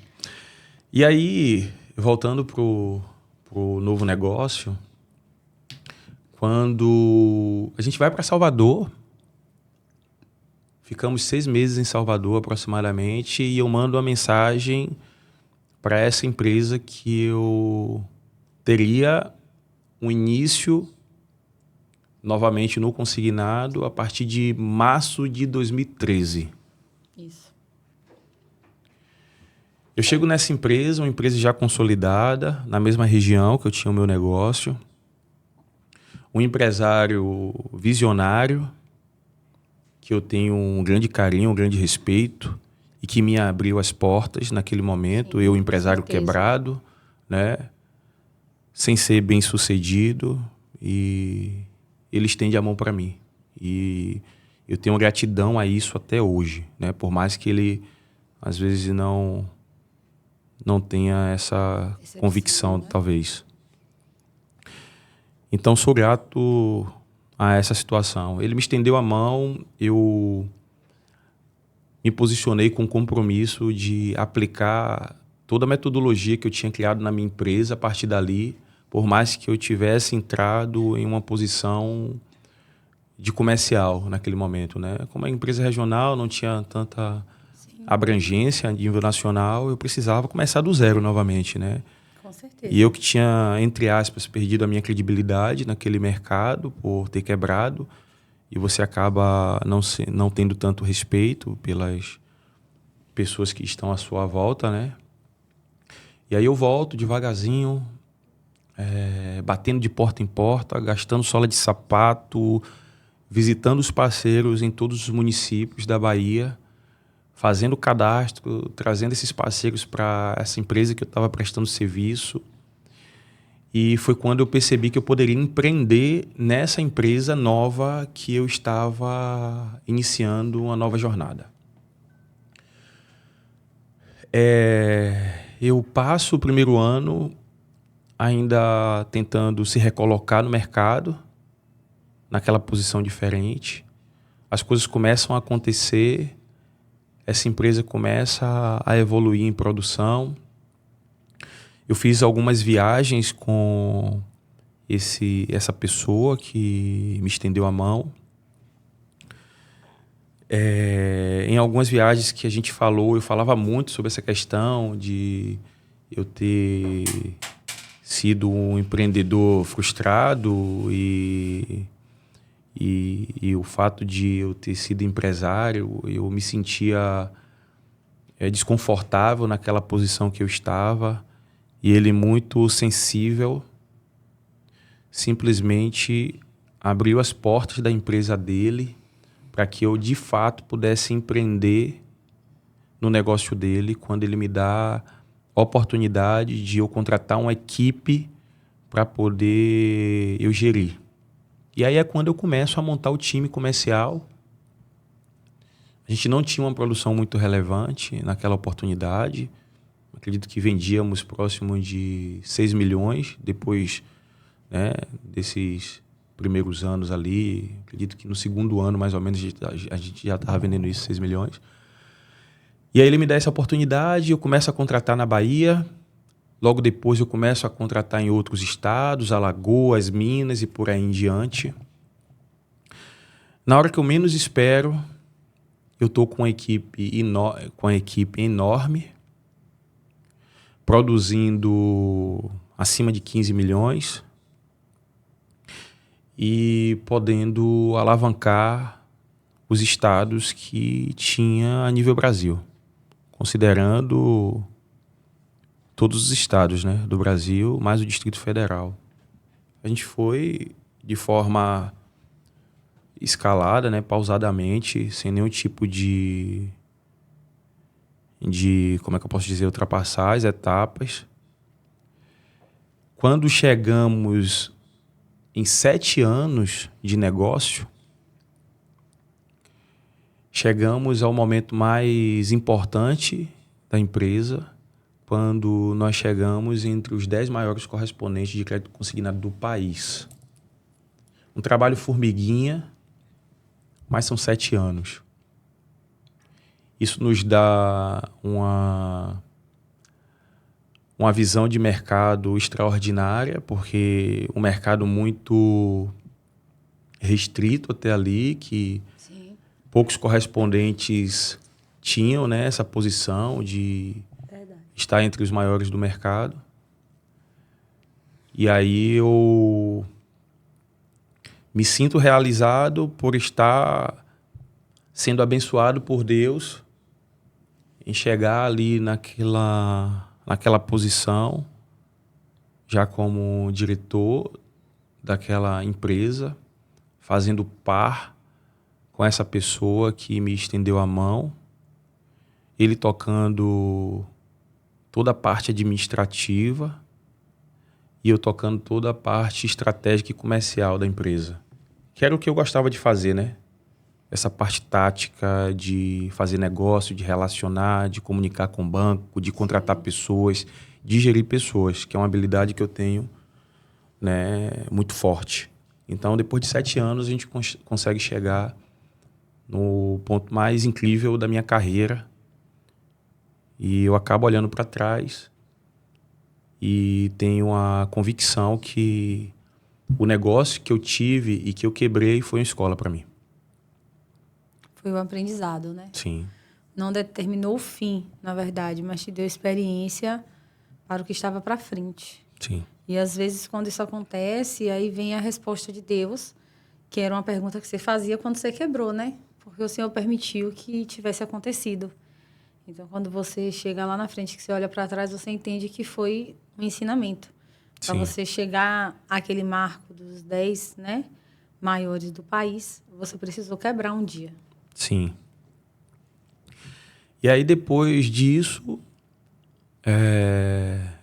E aí, voltando pro novo negócio, quando a gente vai para Salvador, ficamos 6 meses em Salvador aproximadamente, e eu mando uma mensagem para essa empresa que eu teria um início novamente no consignado a partir de março de 2013. Isso. Eu chego nessa empresa, uma empresa já consolidada, na mesma região que eu tinha o meu negócio. Um empresário visionário, que eu tenho um grande carinho, um grande respeito, e que me abriu as portas naquele momento. Sim, eu, empresário certeza. quebrado, né? Sem ser bem sucedido, e ele estende a mão para mim. E eu tenho gratidão a isso até hoje, né? Por mais que ele, às vezes, não tenha essa convicção, né? talvez. Então, sou grato a essa situação. Ele me estendeu a mão, eu me posicionei com compromisso de aplicar toda a metodologia que eu tinha criado na minha empresa a partir dali, por mais que eu tivesse entrado em uma posição de comercial naquele momento, né? Como a empresa regional não tinha tanta abrangência a nível nacional, eu precisava começar do zero novamente, né? Com certeza. E eu que tinha, entre aspas, perdido a minha credibilidade naquele mercado por ter quebrado, e você acaba não tendo tanto respeito pelas pessoas que estão à sua volta, né? E aí eu volto devagarzinho, batendo de porta em porta, gastando sola de sapato, visitando os parceiros em todos os municípios da Bahia, fazendo cadastro, trazendo esses parceiros para essa empresa que eu estava prestando serviço. E foi quando eu percebi que eu poderia empreender nessa empresa nova que eu estava iniciando uma nova jornada. Eu passo o primeiro ano ainda tentando se recolocar no mercado, naquela posição diferente. As coisas começam a acontecer, essa empresa começa a evoluir em produção. Eu fiz algumas viagens com essa pessoa que me estendeu a mão. Em algumas viagens que a gente falou, eu falava muito sobre essa questão de eu ter sido um empreendedor frustrado e o fato de eu ter sido empresário, eu me sentia desconfortável naquela posição que eu estava, e ele, muito sensível, simplesmente abriu as portas da empresa dele para que eu, de fato, pudesse empreender no negócio dele, quando ele me dá a oportunidade de eu contratar uma equipe para poder eu gerir. E aí é quando eu começo a montar o time comercial. A gente não tinha uma produção muito relevante naquela oportunidade. Acredito que vendíamos próximo de 6 milhões depois, né, desses primeiros anos ali. Acredito que no segundo ano, mais ou menos, a gente já estava vendendo isso, 6 milhões. E aí ele me dá essa oportunidade, eu começo a contratar na Bahia. Logo depois eu começo a contratar em outros estados, Alagoas, Minas e por aí em diante. Na hora que eu menos espero, eu estou com uma equipe enorme, produzindo acima de 15 milhões. e podendo alavancar os estados que tinha a nível Brasil, considerando todos os estados, né, do Brasil, mais o Distrito Federal. A gente foi de forma escalada, né, pausadamente, sem nenhum tipo de, como é que eu posso dizer, ultrapassar as etapas. Quando chegamos em 7 anos de negócio, chegamos ao momento mais importante da empresa, quando nós chegamos entre os 10 maiores correspondentes de crédito consignado do país. Um trabalho formiguinha, mas são 7 anos. Isso nos dá uma visão de mercado extraordinária, porque um mercado muito restrito até ali, que Sim. poucos correspondentes tinham, né, essa posição de estar entre os maiores do mercado. E aí eu me sinto realizado por estar sendo abençoado por Deus em chegar ali naquela posição, já como diretor daquela empresa, fazendo par com essa pessoa que me estendeu a mão, ele tocando toda a parte administrativa e eu tocando toda a parte estratégica e comercial da empresa. Que era o que eu gostava de fazer, né? Essa parte tática de fazer negócio, de relacionar, de comunicar com o banco, de contratar pessoas, de gerir pessoas, que é uma habilidade que eu tenho, né, muito forte. Então, depois de 7 anos, a gente consegue chegar no ponto mais incrível da minha carreira. E eu acabo olhando para trás e tenho a convicção que o negócio que eu tive e que eu quebrei foi uma escola para mim. Foi um aprendizado, né? Sim. Não determinou o fim, na verdade, mas te deu experiência para o que estava para frente. Sim. E às vezes, quando isso acontece, aí vem a resposta de Deus, que era uma pergunta que você fazia quando você quebrou, né? Porque o Senhor permitiu que tivesse acontecido. Então, quando você chega lá na frente, que você olha para trás, você entende que foi um ensinamento. Para você chegar àquele marco dos 10, né, maiores do país, você precisou quebrar um dia. Sim. E aí, depois disso,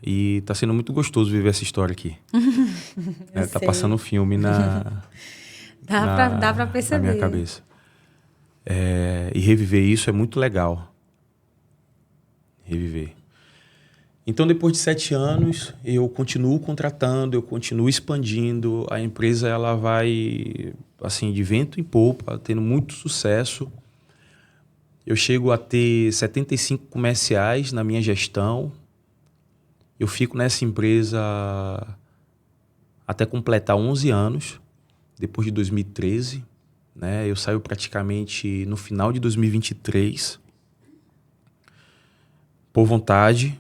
e tá sendo muito gostoso viver essa história aqui. Tá passando um filme Dá pra perceber. na minha cabeça. E reviver isso é muito legal. Reviver. Então, depois de 7 anos, eu continuo contratando, eu continuo expandindo. A empresa ela vai, assim, de vento em popa, tendo muito sucesso. Eu chego a ter 75 comerciais na minha gestão. Eu fico nessa empresa até completar 11 anos, depois de 2013. Né? Eu saio praticamente no final de 2023, por vontade,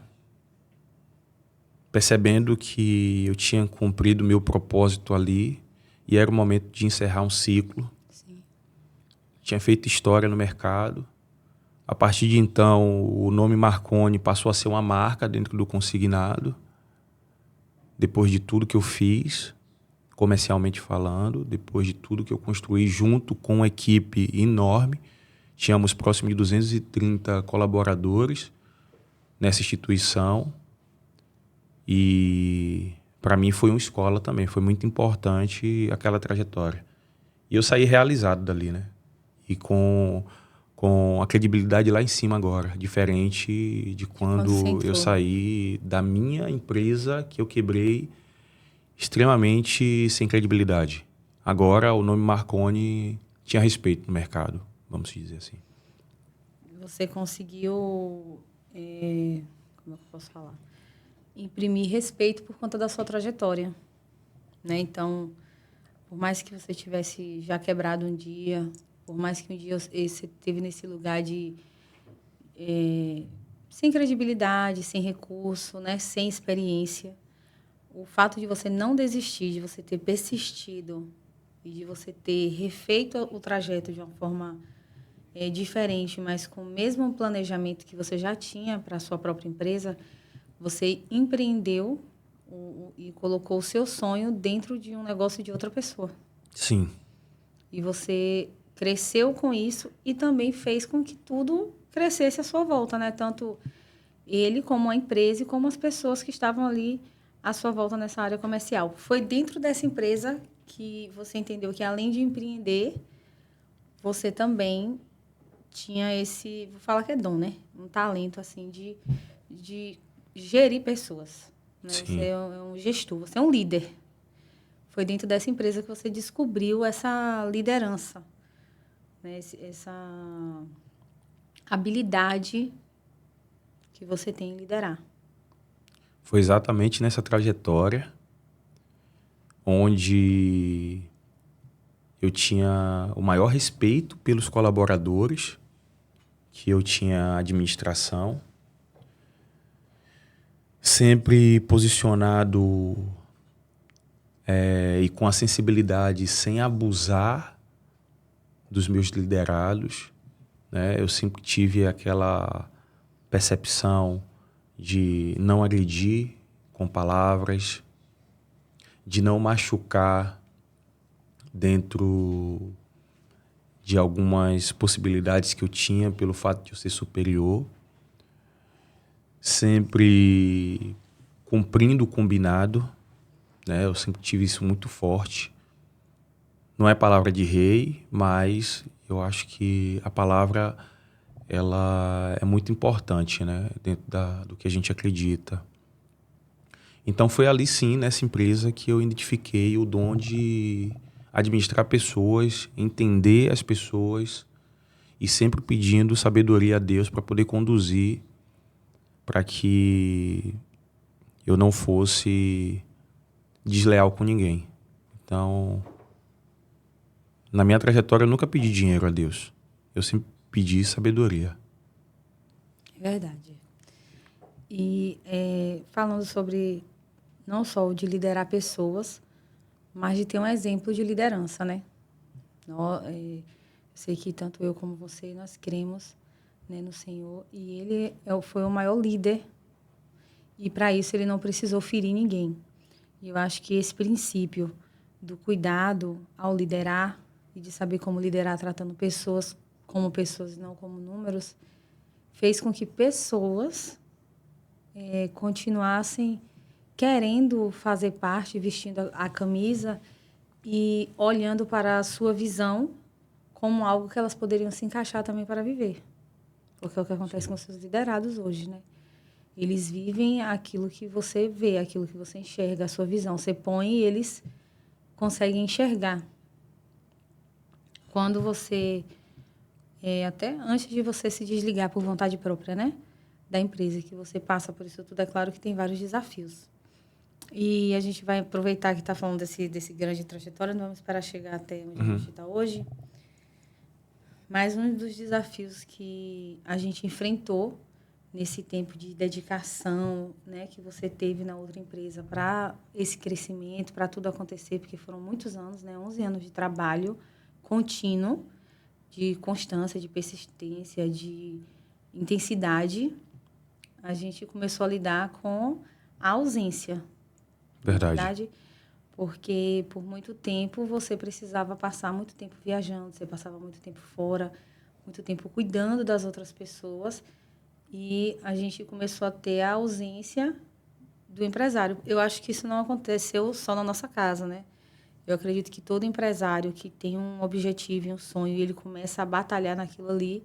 percebendo que eu tinha cumprido o meu propósito ali e era o momento de encerrar um ciclo. Sim. Tinha feito história no mercado. A partir de então, o nome Marconi passou a ser uma marca dentro do consignado. Depois de tudo que eu fiz, comercialmente falando, depois de tudo que eu construí junto com uma equipe enorme, tínhamos próximo de 230 colaboradores nessa instituição. E para mim foi uma escola também, foi muito importante aquela trajetória. E eu saí realizado dali, né? E com a credibilidade lá em cima agora, diferente de quando eu saí da minha empresa que eu quebrei extremamente sem credibilidade. Agora o nome Marconi tinha respeito no mercado, vamos dizer assim. Você conseguiu, como é que eu posso falar? Imprimir respeito por conta da sua trajetória, né? Então, por mais que você tivesse já quebrado um dia, por mais que um dia você esteve nesse lugar de sem credibilidade, sem recurso, né? Sem experiência, o fato de você não desistir, de você ter persistido e de você ter refeito o trajeto de uma forma diferente, mas com o mesmo planejamento que você já tinha para a sua própria empresa, você empreendeu e colocou o seu sonho dentro de um negócio de outra pessoa. Sim. E você cresceu com isso e também fez com que tudo crescesse à sua volta, né? Tanto ele como a empresa e como as pessoas que estavam ali à sua volta nessa área comercial. Foi dentro dessa empresa que você entendeu que, além de empreender, você também tinha esse, vou falar que é dom, né? Um talento, assim, de gerir pessoas. Né? Você Sim. é um gestor, você é um líder. Foi dentro dessa empresa que você descobriu essa liderança, né? Essa habilidade que você tem em liderar. Foi exatamente nessa trajetória onde eu tinha o maior respeito pelos colaboradores, que eu tinha administração, sempre posicionado e com a sensibilidade sem abusar dos meus liderados, né? Eu sempre tive aquela percepção de não agredir com palavras, de não machucar dentro de algumas possibilidades que eu tinha pelo fato de eu ser superior, sempre cumprindo o combinado, né? Eu sempre tive isso muito forte. Não é palavra de rei, mas eu acho que a palavra ela é muito importante, né? Dentro do que a gente acredita. Então foi ali sim, nessa empresa, que eu identifiquei o dom de administrar pessoas, entender as pessoas e sempre pedindo sabedoria a Deus para poder conduzir, para que eu não fosse desleal com ninguém. Então, na minha trajetória eu nunca pedi dinheiro a Deus. Eu sempre pedi sabedoria. É verdade. E falando sobre não só o de liderar pessoas, mas de ter um exemplo de liderança, né? Eu sei que tanto eu como você, nós cremos, né, no Senhor. E ele foi o maior líder. E para isso ele não precisou ferir ninguém. E eu acho que esse princípio do cuidado ao liderar e de saber como liderar tratando pessoas como pessoas e não como números, fez com que pessoas continuassem querendo fazer parte, vestindo a camisa e olhando para a sua visão como algo que elas poderiam se encaixar também para viver. Porque é o que acontece com os seus liderados hoje, né? Eles vivem aquilo que você vê, aquilo que você enxerga, a sua visão. Você põe e eles conseguem enxergar. Quando você, até antes de você se desligar por vontade própria, né? Da empresa, que você passa por isso tudo, é claro que tem vários desafios. E a gente vai aproveitar que está falando desse grande trajetória, não vamos esperar chegar até onde a gente está hoje. Mas um dos desafios que a gente enfrentou nesse tempo de dedicação, né, que você teve na outra empresa para esse crescimento, para tudo acontecer, porque foram muitos anos, né, 11 anos de trabalho contínuo, de constância, de persistência, de intensidade, a gente começou a lidar com a ausência. Verdade. Porque por muito tempo você precisava passar muito tempo viajando, você passava muito tempo fora, muito tempo cuidando das outras pessoas, e a gente começou a ter a ausência do empresário. Eu acho que isso não aconteceu só na nossa casa, né? Eu acredito que todo empresário que tem um objetivo e um sonho e ele começa a batalhar naquilo ali,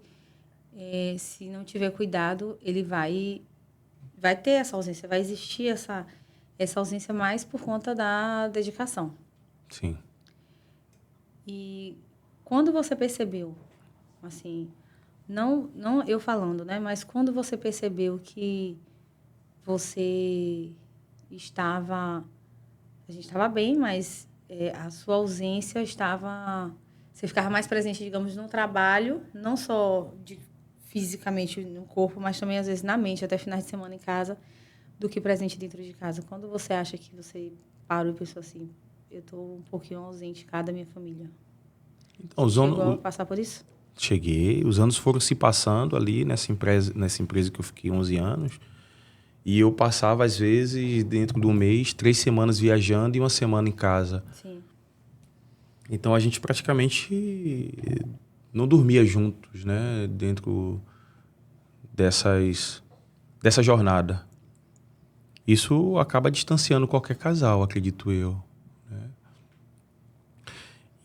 se não tiver cuidado, ele vai ter essa ausência, vai existir essa ausência mais por conta da dedicação. Sim. E quando você percebeu, assim, não eu falando, né, mas quando você percebeu que você estava, a gente estava bem, mas a sua ausência estava, você ficava mais presente, digamos, no trabalho, não só fisicamente no corpo, mas também às vezes na mente, até finais de semana em casa, do que presente dentro de casa. Quando você acha que você parou e pensou assim, eu tô um pouquinho ausente da minha família. Então, Chegou a passar por isso? Cheguei, os anos foram se passando ali nessa empresa que eu fiquei 11 anos. E eu passava, às vezes, dentro do mês, 3 semanas viajando e 1 semana em casa. Sim. Então, a gente praticamente não dormia juntos, né? Dentro dessa jornada. Isso acaba distanciando qualquer casal, acredito eu. Né?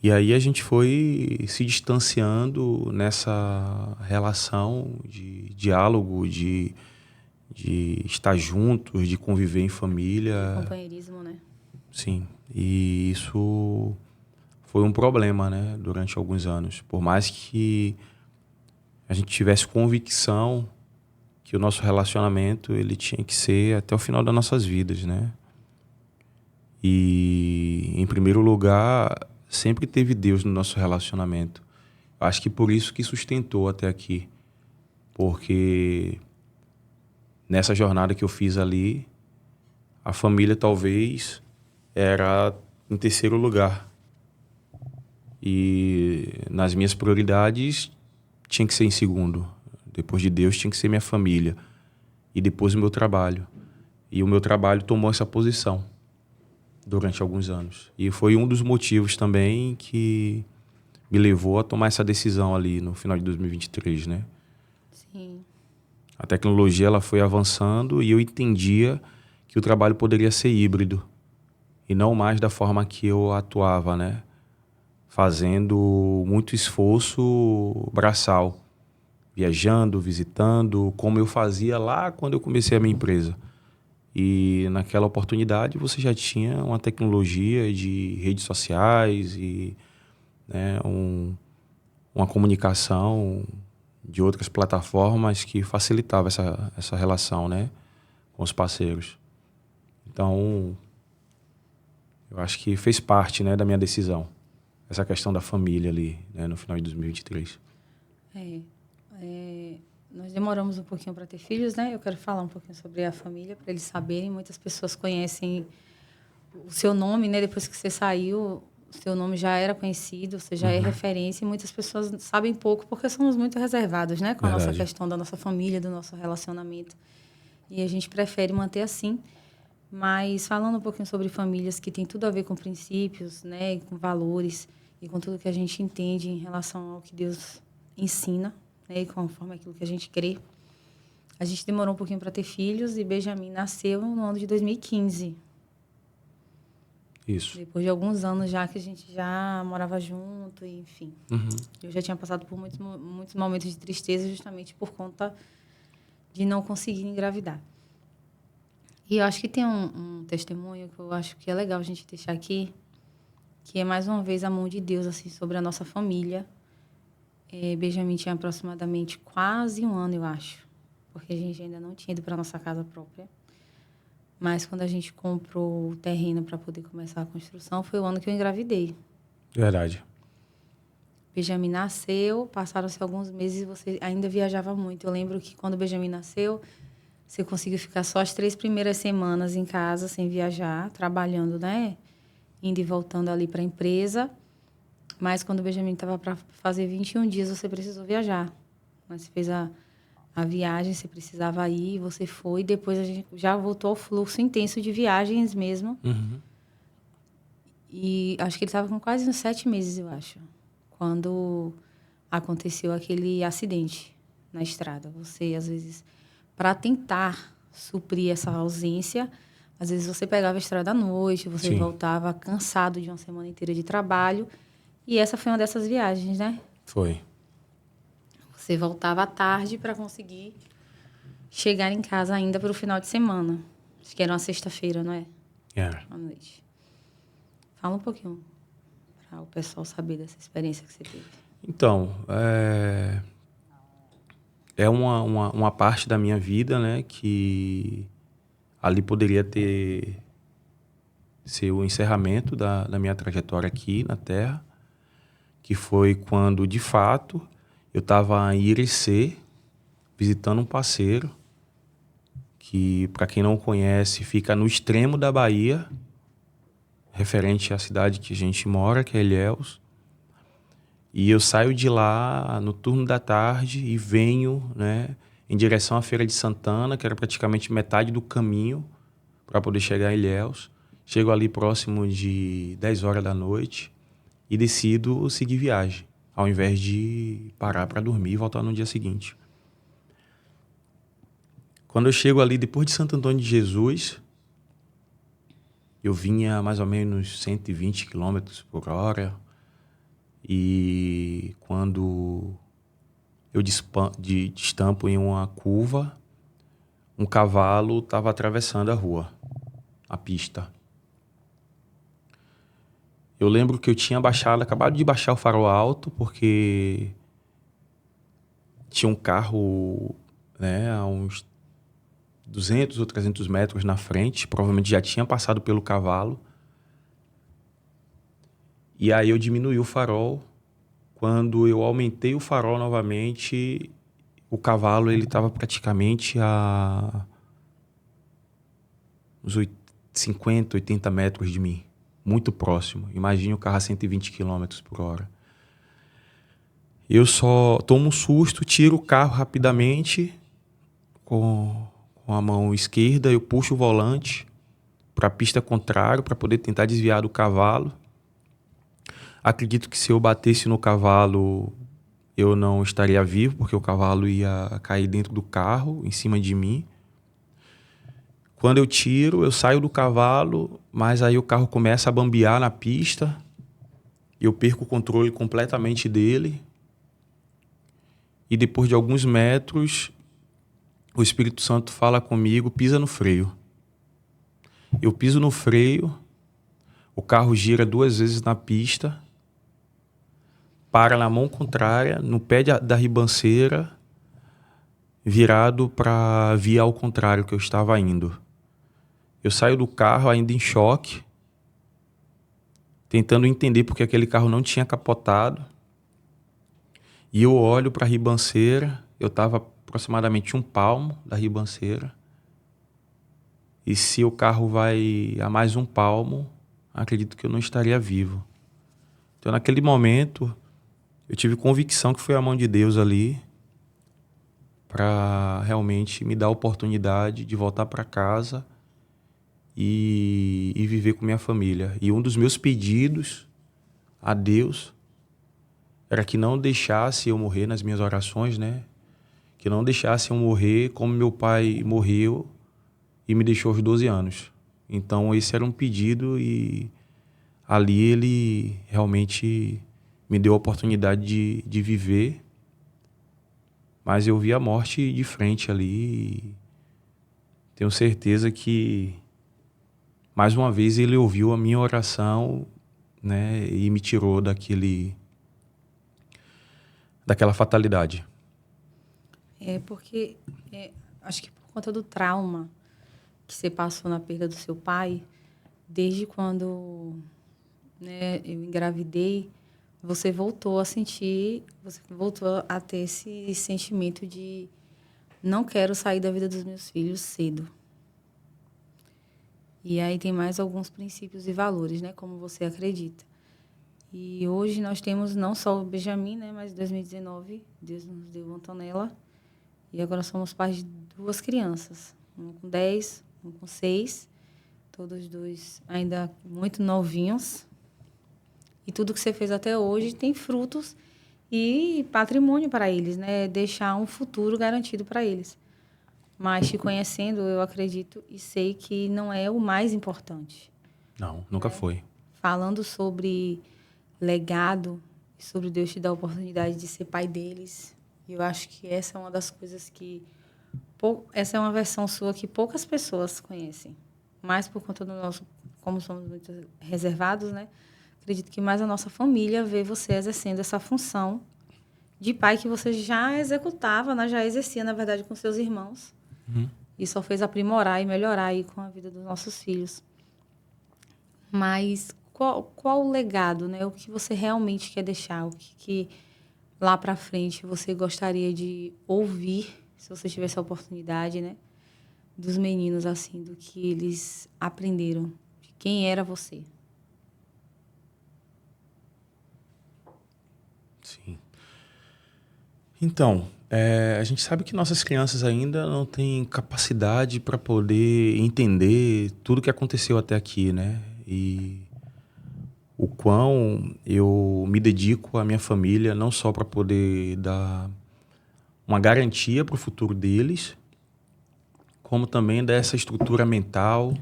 E aí a gente foi se distanciando nessa relação de diálogo, de estar juntos, de conviver em família. Companheirismo, né? Sim. E isso foi um problema, né? Durante alguns anos. Por mais que a gente tivesse convicção que o nosso relacionamento ele tinha que ser até o final das nossas vidas, né? E, em primeiro lugar, sempre teve Deus no nosso relacionamento. Acho que por isso que sustentou até aqui. Porque nessa jornada que eu fiz ali, a família talvez era em terceiro lugar. E nas minhas prioridades tinha que ser em segundo. Depois de Deus tinha que ser minha família. E depois o meu trabalho. E o meu trabalho tomou essa posição durante alguns anos. E foi um dos motivos também que me levou a tomar essa decisão ali no final de 2023, né? Sim. A tecnologia ela foi avançando e eu entendia que o trabalho poderia ser híbrido e não mais da forma que eu atuava, né? Fazendo muito esforço braçal, viajando, visitando, como eu fazia lá quando eu comecei a minha empresa. E naquela oportunidade você já tinha uma tecnologia de redes sociais e, né, uma comunicação de outras plataformas que facilitava essa relação, né, com os parceiros. Então, eu acho que fez parte, né, da minha decisão, essa questão da família ali, né, no final de 2023. Nós demoramos um pouquinho para ter filhos, né? Eu quero falar um pouquinho sobre a família, para eles saberem. Muitas pessoas conhecem o seu nome, né? Depois que você saiu, o seu nome já era conhecido, você já é referência. E muitas pessoas sabem pouco porque somos muito reservados, né? Com a nossa questão da nossa família, do nosso relacionamento. E a gente prefere manter assim. Mas falando um pouquinho sobre famílias que tem tudo a ver com princípios, né? E com valores e com tudo que a gente entende em relação ao que Deus ensina, né, conforme aquilo que a gente crê. A gente demorou um pouquinho para ter filhos e Benjamin nasceu no ano de 2015. Isso. Depois de alguns anos já que a gente já morava junto, e, enfim. Eu já tinha passado por muitos momentos de tristeza justamente por conta de não conseguir engravidar. E eu acho que tem um testemunho que eu acho que é legal a gente deixar aqui, que é mais uma vez a mão de Deus assim sobre a nossa família. Benjamin tinha aproximadamente quase 1 ano, eu acho, porque a gente ainda não tinha ido para nossa casa própria. Mas quando a gente comprou o terreno para poder começar a construção, foi o ano que eu engravidei. Verdade. Benjamin nasceu, passaram-se alguns meses e você ainda viajava muito. Eu lembro que quando o Benjamin nasceu, você conseguiu ficar só as 3 primeiras semanas em casa, sem viajar, trabalhando, né? Indo e voltando ali para a empresa. Mas quando o Benjamin estava para fazer 21 dias, você precisou viajar. Mas você fez a viagem, você precisava ir, você foi. Depois a gente já voltou ao fluxo intenso de viagens mesmo. E acho que ele estava com quase uns 7 meses, eu acho. Quando aconteceu aquele acidente na estrada. Você, às vezes, para tentar suprir essa ausência, às vezes você pegava a estrada à noite, você voltava cansado de uma semana inteira de trabalho. E essa foi uma dessas viagens, né? Foi. Você voltava à tarde para conseguir chegar em casa ainda para o final de semana. Acho que era uma sexta-feira, não é? À noite. Fala um pouquinho para o pessoal saber dessa experiência que você teve. Então, é uma parte da minha vida, né, que ali poderia ser o encerramento da minha trajetória aqui na Terra, que foi quando, de fato, eu estava em Irecê, visitando um parceiro, que, para quem não conhece, fica no extremo da Bahia, referente à cidade que a gente mora, que é Ilhéus. E eu saio de lá no turno da tarde e venho, né, em direção à Feira de Santana, que era praticamente metade do caminho para poder chegar em Ilhéus. Chego ali próximo de 10 horas da noite e decido seguir viagem, ao invés de parar para dormir e voltar no dia seguinte. Quando eu chego ali, depois de Santo Antônio de Jesus, eu vinha mais ou menos 120 quilômetros por hora. E quando eu destampo em uma curva, um cavalo estava atravessando a rua, a pista. Eu lembro que eu tinha acabado de baixar o farol alto, porque tinha um carro, né, a uns 200 ou 300 metros na frente, provavelmente já tinha passado pelo cavalo. E aí eu diminui o farol. Quando eu aumentei o farol novamente, o cavalo ele estava praticamente a uns 50, 80 metros de mim. Muito próximo. Imagine o carro a 120 quilômetros por hora. Eu só tomo um susto, tiro o carro rapidamente com a mão esquerda, eu puxo o volante para a pista contrária para poder tentar desviar do cavalo. Acredito que se eu batesse no cavalo, eu não estaria vivo, porque o cavalo ia cair dentro do carro, em cima de mim. Quando eu tiro, eu saio do cavalo, mas aí o carro começa a bambear na pista. Eu perco o controle completamente dele. E depois de alguns metros, o Espírito Santo fala comigo, pisa no freio. Eu piso no freio, o carro gira 2 vezes na pista, para na mão contrária, no pé da ribanceira, virado para a via ao contrário que eu estava indo. Eu saio do carro ainda em choque, tentando entender porque aquele carro não tinha capotado. E eu olho para a ribanceira, eu estava aproximadamente 1 palmo da ribanceira. E se o carro vai a mais 1 palmo, acredito que eu não estaria vivo. Então, naquele momento, eu tive convicção que foi a mão de Deus ali para realmente me dar a oportunidade de voltar para casa e viver com minha família. E um dos meus pedidos a Deus era que não deixasse eu morrer nas minhas orações, né? Que não deixasse eu morrer como meu pai morreu e me deixou aos 12 anos. Então, esse era um pedido e ali ele realmente me deu a oportunidade de viver. Mas eu vi a morte de frente ali e tenho certeza que, mais uma vez, ele ouviu a minha oração, né, e me tirou daquela fatalidade. Porque acho que por conta do trauma que você passou na perda do seu pai, desde quando, né, eu engravidei, você voltou a ter esse sentimento de não quero sair da vida dos meus filhos cedo. E aí tem mais alguns princípios e valores, né, como você acredita. E hoje nós temos não só o Benjamin, né, mas em 2019 Deus nos deu a Antonella. E agora somos pais de 2 crianças, um com 10, um com 6, todos 2 ainda muito novinhos. E tudo que você fez até hoje tem frutos e patrimônio para eles, né? Deixar um futuro garantido para eles. Mas te conhecendo, eu acredito e sei que não é o mais importante. Não, nunca foi. Falando sobre legado, sobre Deus te dar a oportunidade de ser pai deles, eu acho que essa é uma das coisas que... Essa é uma versão sua que poucas pessoas conhecem. Mais por conta do nosso... Como somos muito reservados, né? Acredito que mais a nossa família vê você exercendo essa função de pai que você já executava, né? Já exercia, na verdade, com seus irmãos. Uhum. E só fez aprimorar e melhorar aí com a vida dos nossos filhos. Mas qual o legado, né? O que você realmente quer deixar? O que lá para frente você gostaria de ouvir, se você tivesse a oportunidade, né? Dos meninos, assim, do que eles aprenderam. De quem era você. Sim. Então, a gente sabe que nossas crianças ainda não têm capacidade para poder entender tudo que aconteceu até aqui, né? E o quão eu me dedico à minha família, não só para poder dar uma garantia para o futuro deles, como também dar essa estrutura mental,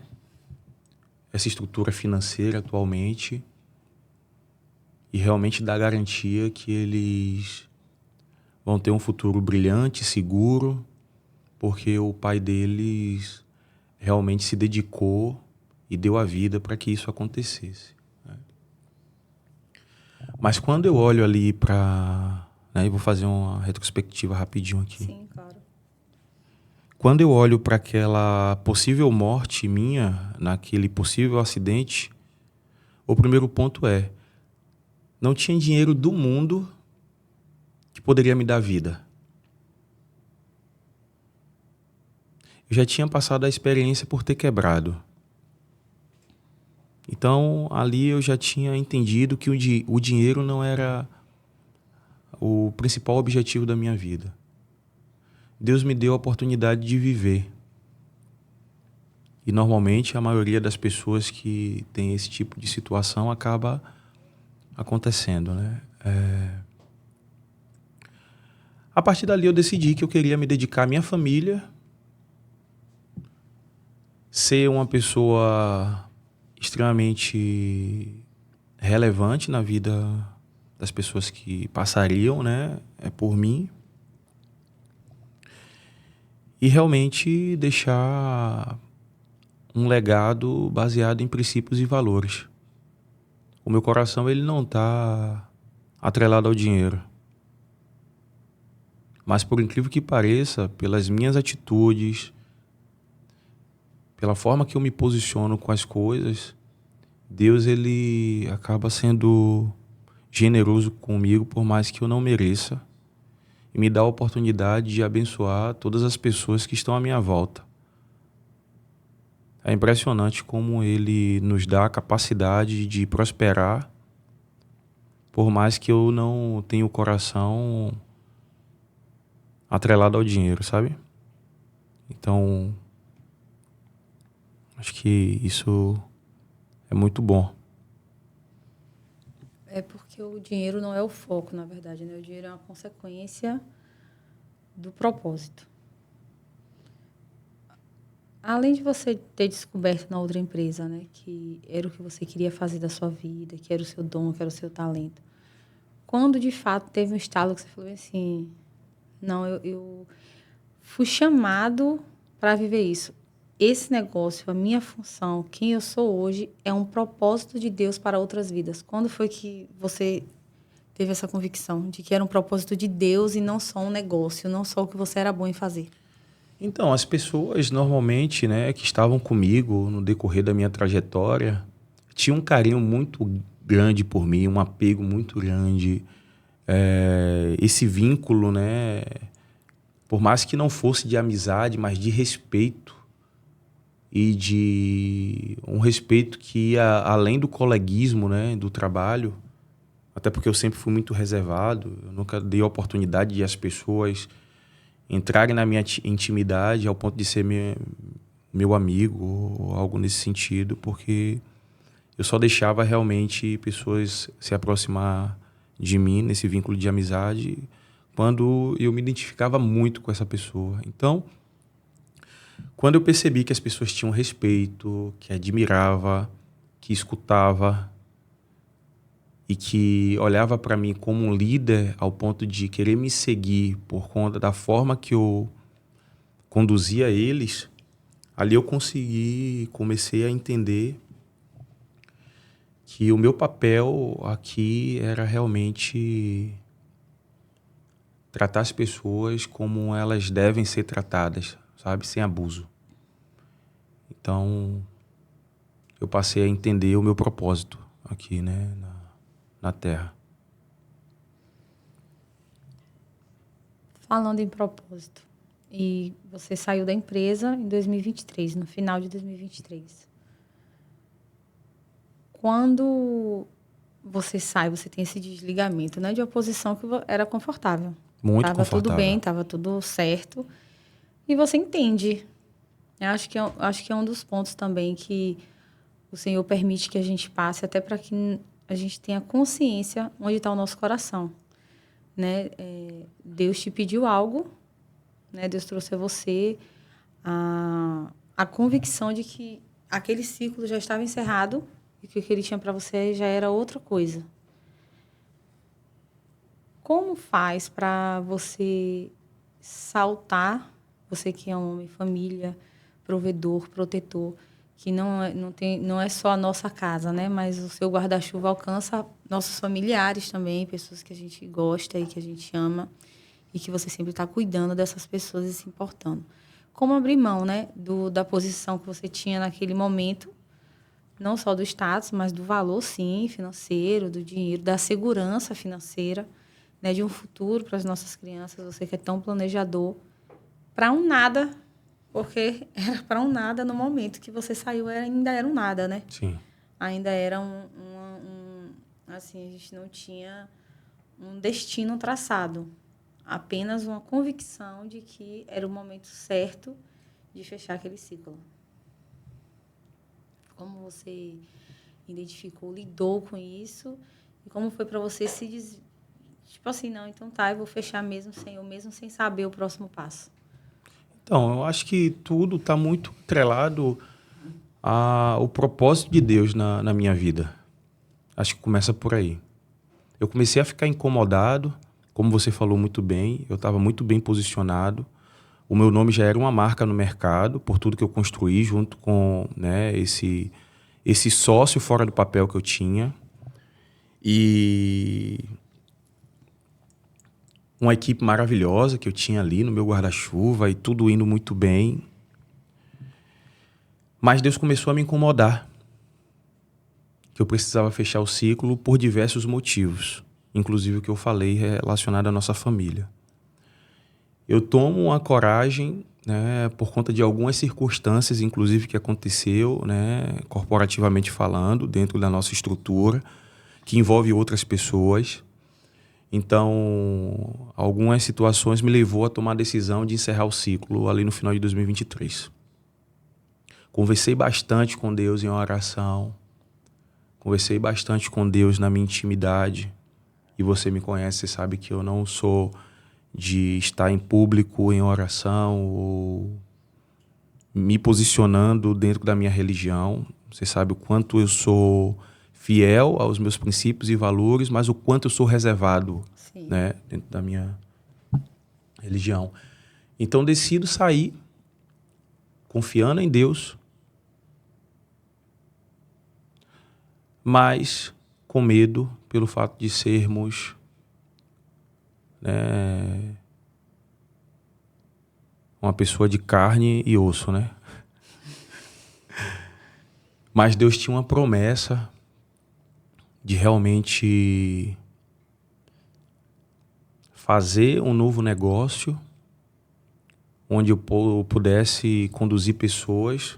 essa estrutura financeira atualmente, e realmente dar garantia que eles vão ter um futuro brilhante, seguro, porque o pai deles realmente se dedicou e deu a vida para que isso acontecesse, né? Mas quando eu olho ali para... eu vou fazer uma retrospectiva rapidinho aqui. Sim, claro. Quando eu olho para aquela possível morte minha, naquele possível acidente, o primeiro ponto é: não tinha dinheiro do mundo que poderia me dar vida. Eu já tinha passado a experiência por ter quebrado. Então, ali eu já tinha entendido que o dinheiro não era o principal objetivo da minha vida. Deus me deu a oportunidade de viver. E normalmente a maioria das pessoas que tem esse tipo de situação acaba acontecendo, né? A partir dali eu decidi que eu queria me dedicar à minha família, ser uma pessoa extremamente relevante na vida das pessoas que passariam, né, por mim, e realmente deixar um legado baseado em princípios e valores. O meu coração ele não está atrelado ao dinheiro, mas por incrível que pareça, pelas minhas atitudes, pela forma que eu me posiciono com as coisas, Deus ele acaba sendo generoso comigo por mais que eu não mereça e me dá a oportunidade de abençoar todas as pessoas que estão à minha volta. É impressionante como ele nos dá a capacidade de prosperar por mais que eu não tenha o coração atrelado ao dinheiro, sabe? Então, acho que isso é muito bom. É porque o dinheiro não é o foco, na verdade, né? O dinheiro é uma consequência do propósito. Além de você ter descoberto na outra empresa, né, que era o que você queria fazer da sua vida, que era o seu dom, que era o seu talento, quando de fato teve um estalo que você falou assim, não, eu fui chamado para viver isso. Esse negócio, a minha função, quem eu sou hoje, é um propósito de Deus para outras vidas. Quando foi que você teve essa convicção de que era um propósito de Deus e não só um negócio, não só o que você era bom em fazer? Então, as pessoas normalmente, né, que estavam comigo no decorrer da minha trajetória, tinham um carinho muito grande por mim, um apego muito grande. Esse vínculo, né, por mais que não fosse de amizade, mas de respeito, e de um respeito que ia além do coleguismo, né, do trabalho, até porque eu sempre fui muito reservado, eu nunca dei a oportunidade de as pessoas entrarem na minha intimidade ao ponto de ser meu amigo ou algo nesse sentido, porque eu só deixava realmente pessoas se aproximar de mim nesse vínculo de amizade quando eu me identificava muito com essa pessoa. Então, quando eu percebi que as pessoas tinham respeito, que admirava, que escutava e que olhava para mim como um líder ao ponto de querer me seguir por conta da forma que eu conduzia eles, ali eu comecei a entender que o meu papel aqui era realmente tratar as pessoas como elas devem ser tratadas, sabe? Sem abuso. Então, eu passei a entender o meu propósito aqui, né? Na Terra. Falando em propósito, e você saiu da empresa em 2023, no final de 2023. Quando você sai, você tem esse desligamento, né? De uma posição que era confortável. Muito Tava confortável. tudo bem, tava tudo certo. E você entende. Eu acho que é um dos pontos também que o Senhor permite que a gente passe, até para que a gente tenha consciência onde está o nosso coração, né? Deus te pediu algo, né? Deus trouxe a você a convicção de que aquele ciclo já estava encerrado e que o que ele tinha para você já era outra coisa. Como faz para você saltar, você que é um homem, família, provedor, protetor, que não é só a nossa casa, né? Mas o seu guarda-chuva alcança nossos familiares também, pessoas que a gente gosta e que a gente ama, e que você sempre está cuidando dessas pessoas e se importando. Como abrir mão, né, da posição que você tinha naquele momento, não só do status, mas do valor, sim, financeiro, do dinheiro, da segurança financeira, né, de um futuro para as nossas crianças, você que é tão planejador, para um nada, porque era para um nada no momento que você saiu, ainda era um nada, né? Sim. Ainda era assim, a gente não tinha um destino traçado, apenas uma convicção de que era o momento certo de fechar aquele ciclo. Como você identificou, lidou com isso, e como foi para você tipo assim, não, então tá, eu vou fechar mesmo sem saber o próximo passo. Então, eu acho que tudo está muito atrelado ao propósito de Deus na minha vida. Acho que começa por aí. Eu comecei a ficar incomodado, como você falou muito bem, eu estava muito bem posicionado. O meu nome já era uma marca no mercado, por tudo que eu construí junto com, né, esse sócio fora do papel que eu tinha. E uma equipe maravilhosa que eu tinha ali no meu guarda-chuva e tudo indo muito bem. Mas Deus começou a me incomodar, que eu precisava fechar o ciclo por diversos motivos, inclusive o que eu falei relacionado à nossa família. Eu tomo uma coragem, né, por conta de algumas circunstâncias, inclusive que aconteceu, né, corporativamente falando, dentro da nossa estrutura, que envolve outras pessoas. Então, algumas situações me levou a tomar a decisão de encerrar o ciclo ali no final de 2023. Conversei bastante com Deus em oração, conversei bastante com Deus na minha intimidade, e você me conhece, você sabe que eu não sou de estar em público em oração ou me posicionando dentro da minha religião. Você sabe o quanto eu sou fiel aos meus princípios e valores, mas o quanto eu sou reservado, né, dentro da minha religião. Então decido sair confiando em Deus, mas com medo pelo fato de sermos, né, uma pessoa de carne e osso, né? Mas Deus tinha uma promessa de realmente fazer um novo negócio onde eu pudesse conduzir pessoas,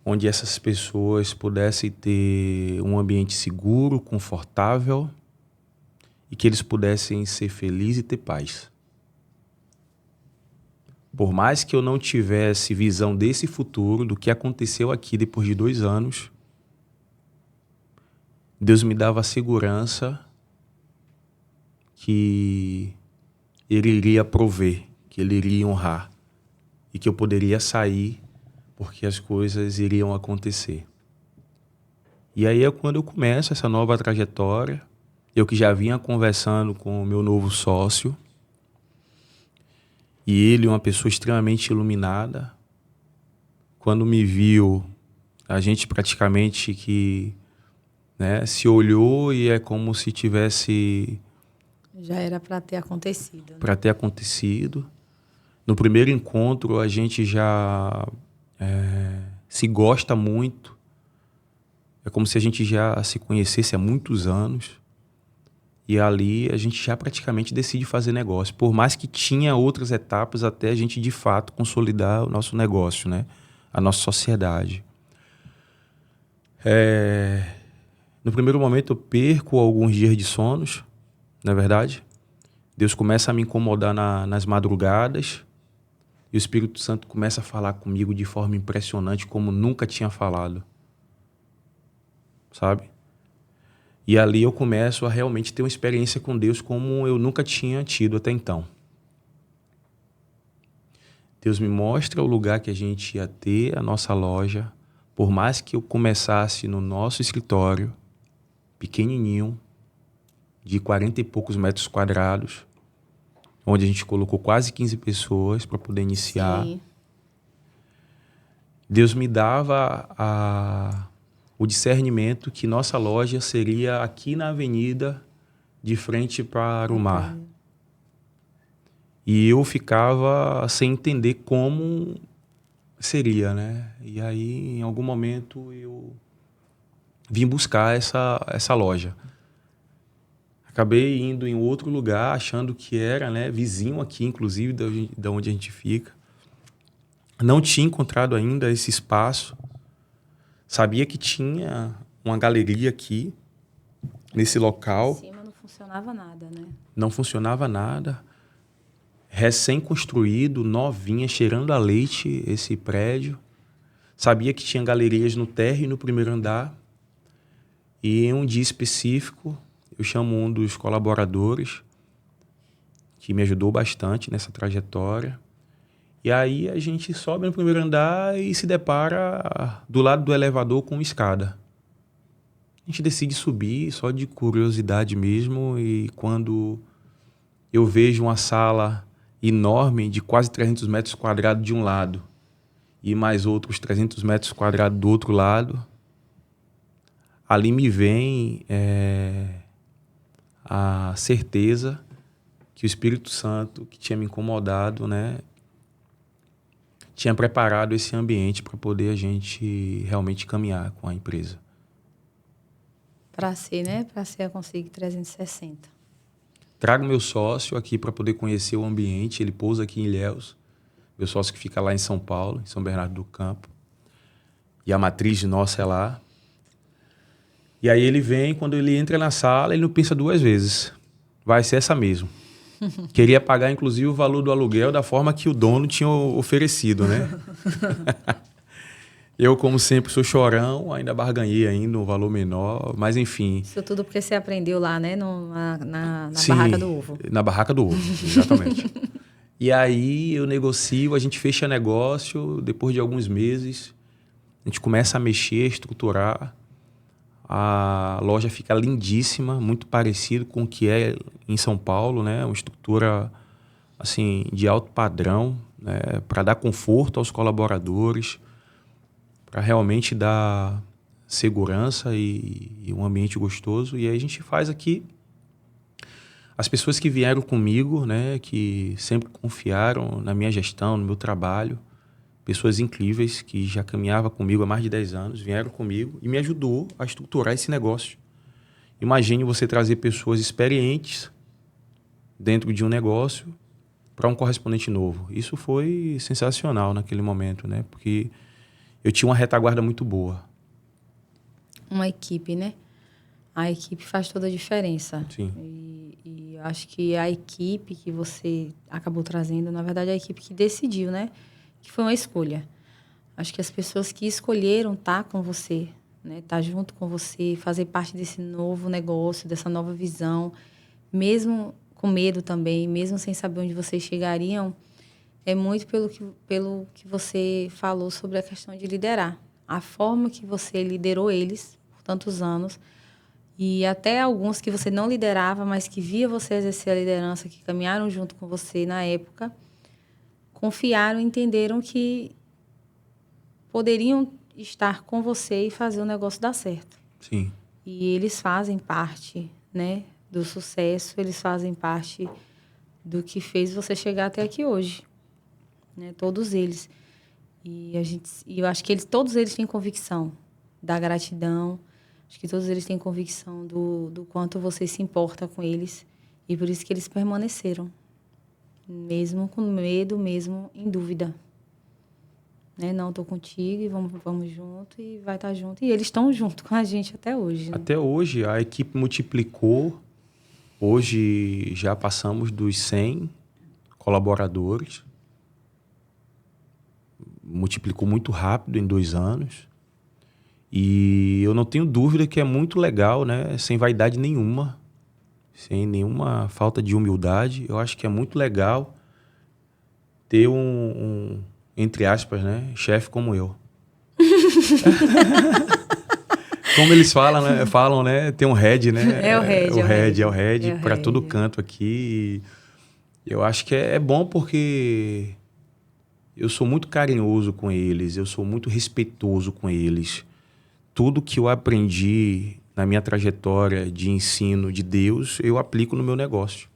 onde essas pessoas pudessem ter um ambiente seguro, confortável e que eles pudessem ser felizes e ter paz. Por mais que eu não tivesse visão desse futuro, do que aconteceu aqui depois de 2 anos, Deus me dava a segurança que Ele iria prover, que Ele iria honrar e que eu poderia sair porque as coisas iriam acontecer. E aí é quando eu começo essa nova trajetória, eu que já vinha conversando com o meu novo sócio, e ele, uma pessoa extremamente iluminada, quando me viu, a gente praticamente que, né, se olhou e é como se tivesse... Já era para ter acontecido. Né? Para ter acontecido. No primeiro encontro, a gente já se gosta muito. É como se a gente já se conhecesse há muitos anos. E ali a gente já praticamente decide fazer negócio. Por mais que tinha outras etapas até a gente, de fato, consolidar o nosso negócio, né? A nossa sociedade. No primeiro momento eu perco alguns dias de sonos, não é verdade? Deus começa a me incomodar nas madrugadas e o Espírito Santo começa a falar comigo de forma impressionante, como nunca tinha falado, sabe? E ali eu começo a realmente ter uma experiência com Deus como eu nunca tinha tido até então. Deus me mostra o lugar que a gente ia ter, a nossa loja. Por mais que eu começasse no nosso escritório, pequenininho, de 40 e poucos metros quadrados, onde a gente colocou quase 15 pessoas para poder iniciar. Sim. Deus me dava o discernimento que nossa loja seria aqui na avenida, de frente para o mar. E eu ficava sem entender como seria, né? E aí, em algum momento, eu vim buscar essa loja. Acabei indo em outro lugar, achando que era, né, vizinho aqui, inclusive, da onde a gente fica. Não tinha encontrado ainda esse espaço. Sabia que tinha uma galeria aqui, nesse local. Em cima não funcionava nada, né? Não funcionava nada. Recém-construído, novinha, cheirando a leite, esse prédio. Sabia que tinha galerias no térreo e no primeiro andar. E em um dia específico, eu chamo um dos colaboradores, que me ajudou bastante nessa trajetória. E aí a gente sobe no primeiro andar e se depara do lado do elevador com uma escada. A gente decide subir só de curiosidade mesmo, e quando eu vejo uma sala enorme de quase 300 metros quadrados de um lado e mais outros 300 metros quadrados do outro lado, ali me vem a certeza que o Espírito Santo, que tinha me incomodado, né, tinha preparado esse ambiente para poder a gente realmente caminhar com a empresa. Para ser, né? Para ser a Consig 360. Trago meu sócio aqui para poder conhecer o ambiente. Ele pousa aqui em Ilhéus. Meu sócio que fica lá em São Paulo, em São Bernardo do Campo. E a matriz nossa é lá. E aí ele vem, quando ele entra na sala, ele não pensa duas vezes. Vai ser essa mesmo. Queria pagar, inclusive, o valor do aluguel da forma que o dono tinha oferecido, né? Eu, como sempre, sou chorão, ainda barganhei ainda um valor menor, mas enfim. Isso tudo porque você aprendeu lá, né? Na Sim, Barraca do Ovo. Na Barraca do Ovo, exatamente. E aí eu negocio, a gente fecha negócio, depois de alguns meses, a gente começa a mexer, estruturar. A loja fica lindíssima, muito parecido com o que é em São Paulo, né? Uma estrutura assim, de alto padrão, né? Para dar conforto aos colaboradores, para realmente dar segurança e um ambiente gostoso. E aí a gente faz aqui. As pessoas que vieram comigo, né, que sempre confiaram na minha gestão, no meu trabalho, pessoas incríveis que já caminhavam comigo há mais de 10 anos, vieram comigo e me ajudou a estruturar esse negócio. Imagine você trazer pessoas experientes dentro de um negócio para um correspondente novo. Isso foi sensacional naquele momento, né? Porque eu tinha uma retaguarda muito boa. Uma equipe, né? A equipe faz toda a diferença. Sim. E acho que a equipe que você acabou trazendo, na verdade, é a equipe que decidiu, né? Que foi uma escolha. Acho que as pessoas que escolheram estar com você, né? Estar junto com você, fazer parte desse novo negócio, dessa nova visão, mesmo com medo também, mesmo sem saber onde vocês chegariam, é muito pelo que você falou sobre a questão de liderar. A forma que você liderou eles por tantos anos, e até alguns que você não liderava, mas que via você exercer a liderança, que caminharam junto com você na época, confiaram e entenderam que poderiam estar com você e fazer o negócio dar certo. Sim. E eles fazem parte, né, do sucesso, eles fazem parte do que fez você chegar até aqui hoje, né? Todos eles. E eu acho que todos eles têm convicção da gratidão. Acho que todos eles têm convicção do quanto você se importa com eles. E por isso que eles permaneceram. Mesmo com medo, mesmo em dúvida. né? Não, estou contigo e vamos junto e vai estar junto. E eles estão junto com a gente até hoje. Né? Até hoje, a equipe multiplicou. Hoje já passamos dos 100 colaboradores. Multiplicou muito rápido em 2 anos. E eu não tenho dúvida que é muito legal, né? Sem vaidade nenhuma, sem nenhuma falta de humildade. Eu acho que é muito legal ter entre aspas, né, chefe como eu. Como eles falam, né? Tem um head, né? É o head. É o head para todo canto aqui. E eu acho que é bom porque eu sou muito carinhoso com eles, eu sou muito respeitoso com eles. Tudo que eu aprendi na minha trajetória de ensino de Deus, eu aplico no meu negócio.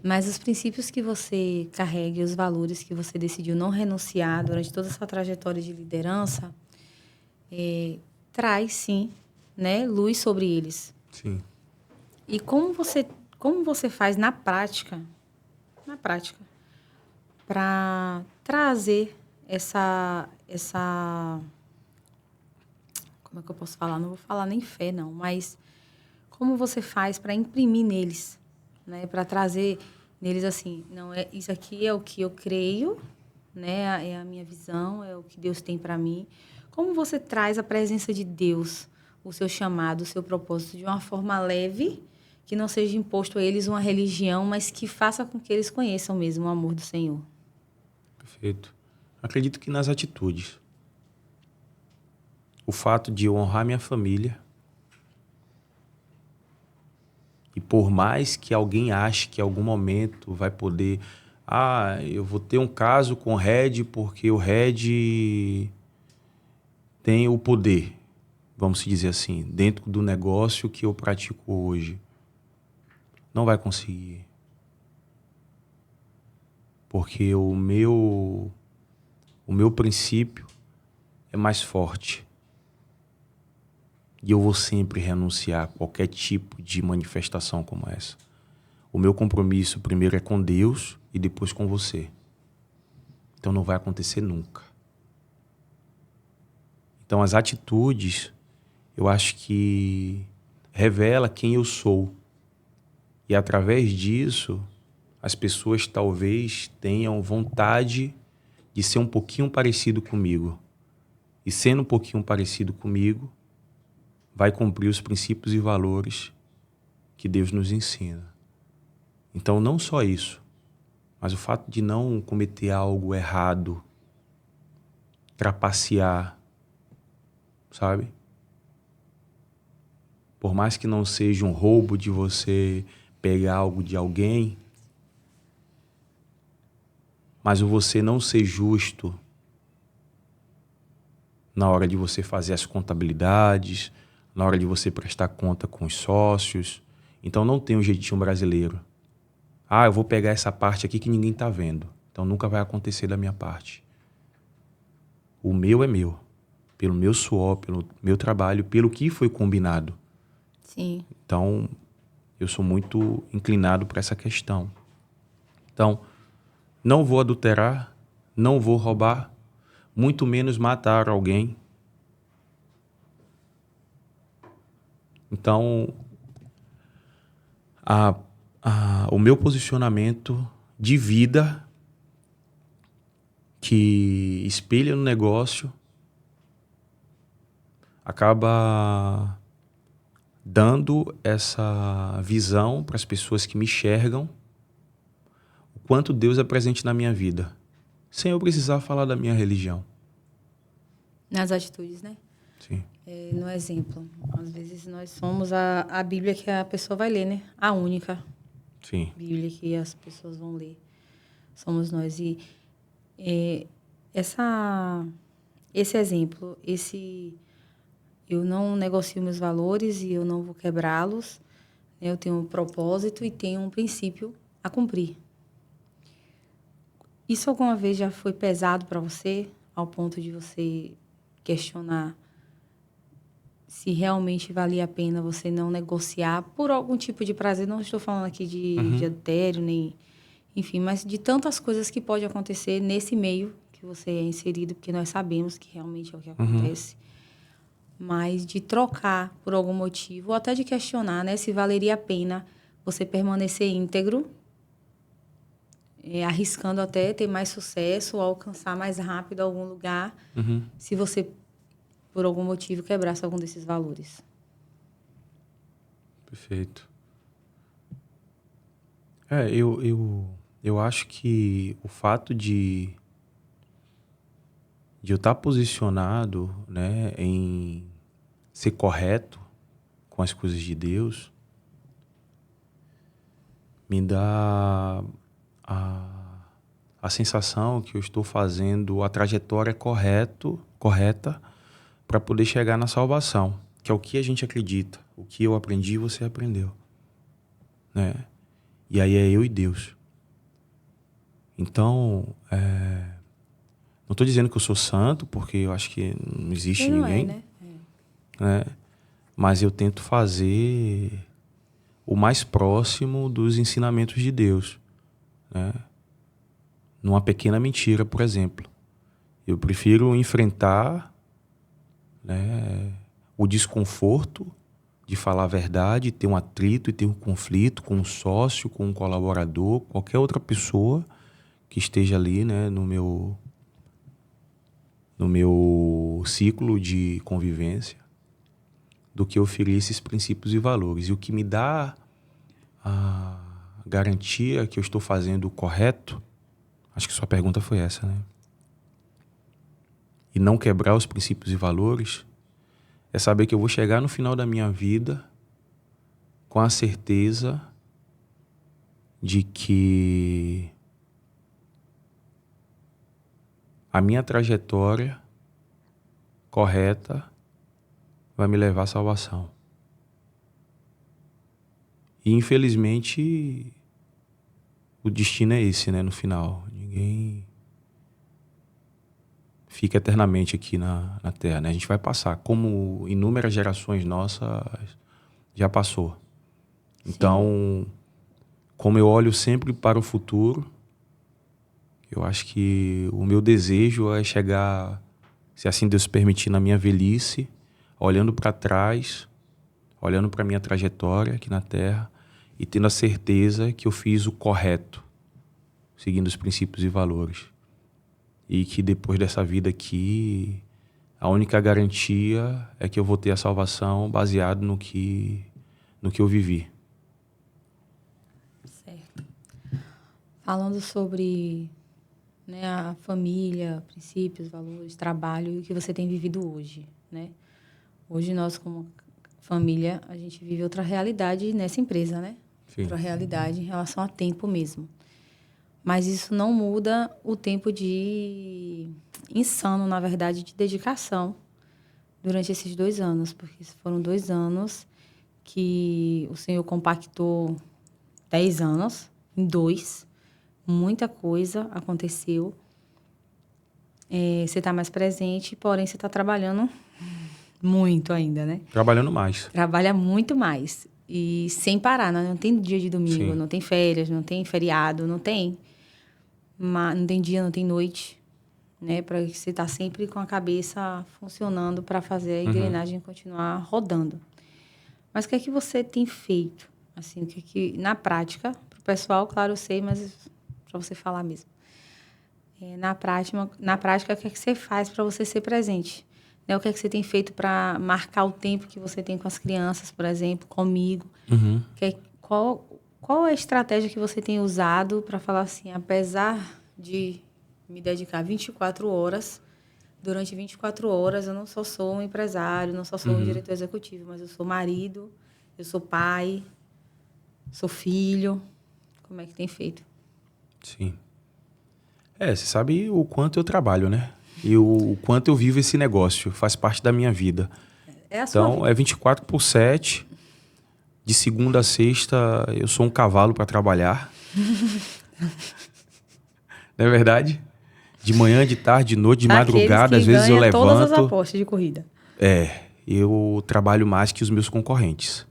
Mas os princípios que você carrega e os valores que você decidiu não renunciar durante toda a sua trajetória de liderança, traz, sim, né, luz sobre eles. Sim. E como você faz na prática, para trazer essa... Como é que eu posso falar? Não vou falar nem fé, não, mas como você faz para imprimir neles, né? Para trazer neles assim, não é isso aqui é o que eu creio, né? É a minha visão, é o que Deus tem para mim. Como você traz a presença de Deus, o seu chamado, o seu propósito de uma forma leve, que não seja imposto a eles uma religião, mas que faça com que eles conheçam mesmo o amor do Senhor? Perfeito. Acredito que nas atitudes. O fato de eu honrar minha família. E por mais que alguém ache que em algum momento vai poder... eu vou ter um caso com o Red porque o Red tem o poder, vamos dizer assim, dentro do negócio que eu pratico hoje. Não vai conseguir. Porque o meu princípio é mais forte. E eu vou sempre renunciar a qualquer tipo de manifestação como essa. O meu compromisso primeiro é com Deus e depois com você. Então não vai acontecer nunca. Então as atitudes, eu acho que revela quem eu sou. E através disso, as pessoas talvez tenham vontade de ser um pouquinho parecido comigo. E sendo um pouquinho parecido comigo, vai cumprir os princípios e valores que Deus nos ensina. Então, não só isso, mas o fato de não cometer algo errado, trapacear, sabe? Por mais que não seja um roubo de você pegar algo de alguém, mas o você não ser justo na hora de você fazer as contabilidades, na hora de você prestar conta com os sócios. Então não tem um jeitinho brasileiro. Eu vou pegar essa parte aqui que ninguém está vendo. Então nunca vai acontecer da minha parte. O meu é meu. Pelo meu suor, pelo meu trabalho, pelo que foi combinado. Sim. Então eu sou muito inclinado para essa questão. Então, não vou adulterar, não vou roubar, muito menos matar alguém. Então, o meu posicionamento de vida que espelha no negócio acaba dando essa visão para as pessoas que me enxergam o quanto Deus é presente na minha vida, sem eu precisar falar da minha religião. Nas atitudes, né? Sim. No exemplo. Às vezes nós somos a Bíblia que a pessoa vai ler, né? A única Sim. Bíblia que as pessoas vão ler. Somos nós. E esse exemplo, eu não negocio meus valores e eu não vou quebrá-los. Eu tenho um propósito e tenho um princípio a cumprir. Isso alguma vez já foi pesado para você, ao ponto de você questionar se realmente valia a pena você não negociar por algum tipo de prazer? Não estou falando aqui de adultério, nem... Enfim, mas de tantas coisas que pode acontecer nesse meio que que você é inserido, porque nós sabemos que realmente é o que acontece. Mas de trocar por algum motivo, ou até de questionar, né, se valeria a pena você permanecer íntegro, arriscando até ter mais sucesso, ou alcançar mais rápido algum lugar, se você, por algum motivo, quebrasse algum desses valores. Perfeito. Eu acho que o fato de eu estar posicionado, né, em ser correto com as coisas de Deus me dá a sensação que eu estou fazendo a trajetória correta para poder chegar na salvação, que é o que a gente acredita. O que eu aprendi, você aprendeu, né? E aí é eu e Deus. Então, não estou dizendo que eu sou santo, porque eu acho que não existe ninguém, né? Mas eu tento fazer o mais próximo dos ensinamentos de Deus, né? Numa pequena mentira, por exemplo. Eu prefiro enfrentar, né, o desconforto de falar a verdade, ter um atrito e ter um conflito com um sócio, com um colaborador, qualquer outra pessoa que esteja ali, né, no meu ciclo de convivência, do que eu ferir esses princípios e valores. E o que me dá a garantia que eu estou fazendo o correto, acho que sua pergunta foi essa, né? E não quebrar os princípios e valores, é saber que eu vou chegar no final da minha vida com a certeza de que a minha trajetória correta vai me levar à salvação. E infelizmente o destino é esse, né, no final. Ninguém fica eternamente aqui na Terra, né? A gente vai passar, como inúmeras gerações nossas já passou. Sim. Então, como eu olho sempre para o futuro, eu acho que o meu desejo é chegar, se assim Deus permitir, na minha velhice, olhando para trás, olhando para a minha trajetória aqui na Terra e tendo a certeza que eu fiz o correto, seguindo os princípios e valores. E que depois dessa vida aqui, a única garantia é que eu vou ter a salvação baseado no que eu vivi. Certo. Falando sobre, né, a família, princípios, valores, trabalho e o que você tem vivido hoje, né? Hoje nós, como família, a gente vive outra realidade nessa empresa, né? Sim. Outra realidade em relação a tempo mesmo. Mas isso não muda o tempo insano, na verdade, de dedicação durante esses 2 anos. Porque foram 2 anos que o Senhor compactou 10 anos em 2. Muita coisa aconteceu. Você está mais presente, porém você está trabalhando muito ainda, né? Trabalhando mais. Trabalha muito mais. E sem parar, não tem dia de domingo, Sim. Não tem férias, não tem feriado, não tem dia, não tem noite, né? Para você estar sempre com a cabeça funcionando para fazer a engrenagem continuar rodando. Mas o que é que você tem feito? Assim, o que é que, na prática, para o pessoal, claro, eu sei, mas para você falar mesmo. Na prática, o que é que você faz para você ser presente? Né? O que é que você tem feito para marcar o tempo que você tem com as crianças, por exemplo, comigo? Qual é a estratégia que você tem usado para falar assim, apesar de me dedicar 24 horas, durante 24 horas eu não só sou um empresário, não só sou um diretor executivo, mas eu sou marido, eu sou pai, sou filho. Como é que tem feito? Sim. Você sabe o quanto eu trabalho, né? E o quanto eu vivo esse negócio, faz parte da minha vida. Então, é 24/7. De segunda a sexta, eu sou um cavalo para trabalhar. Não é verdade? De manhã, de tarde, de noite, de madrugada, às vezes eu levanto... todas as apostas de corrida. Eu trabalho mais que os meus concorrentes.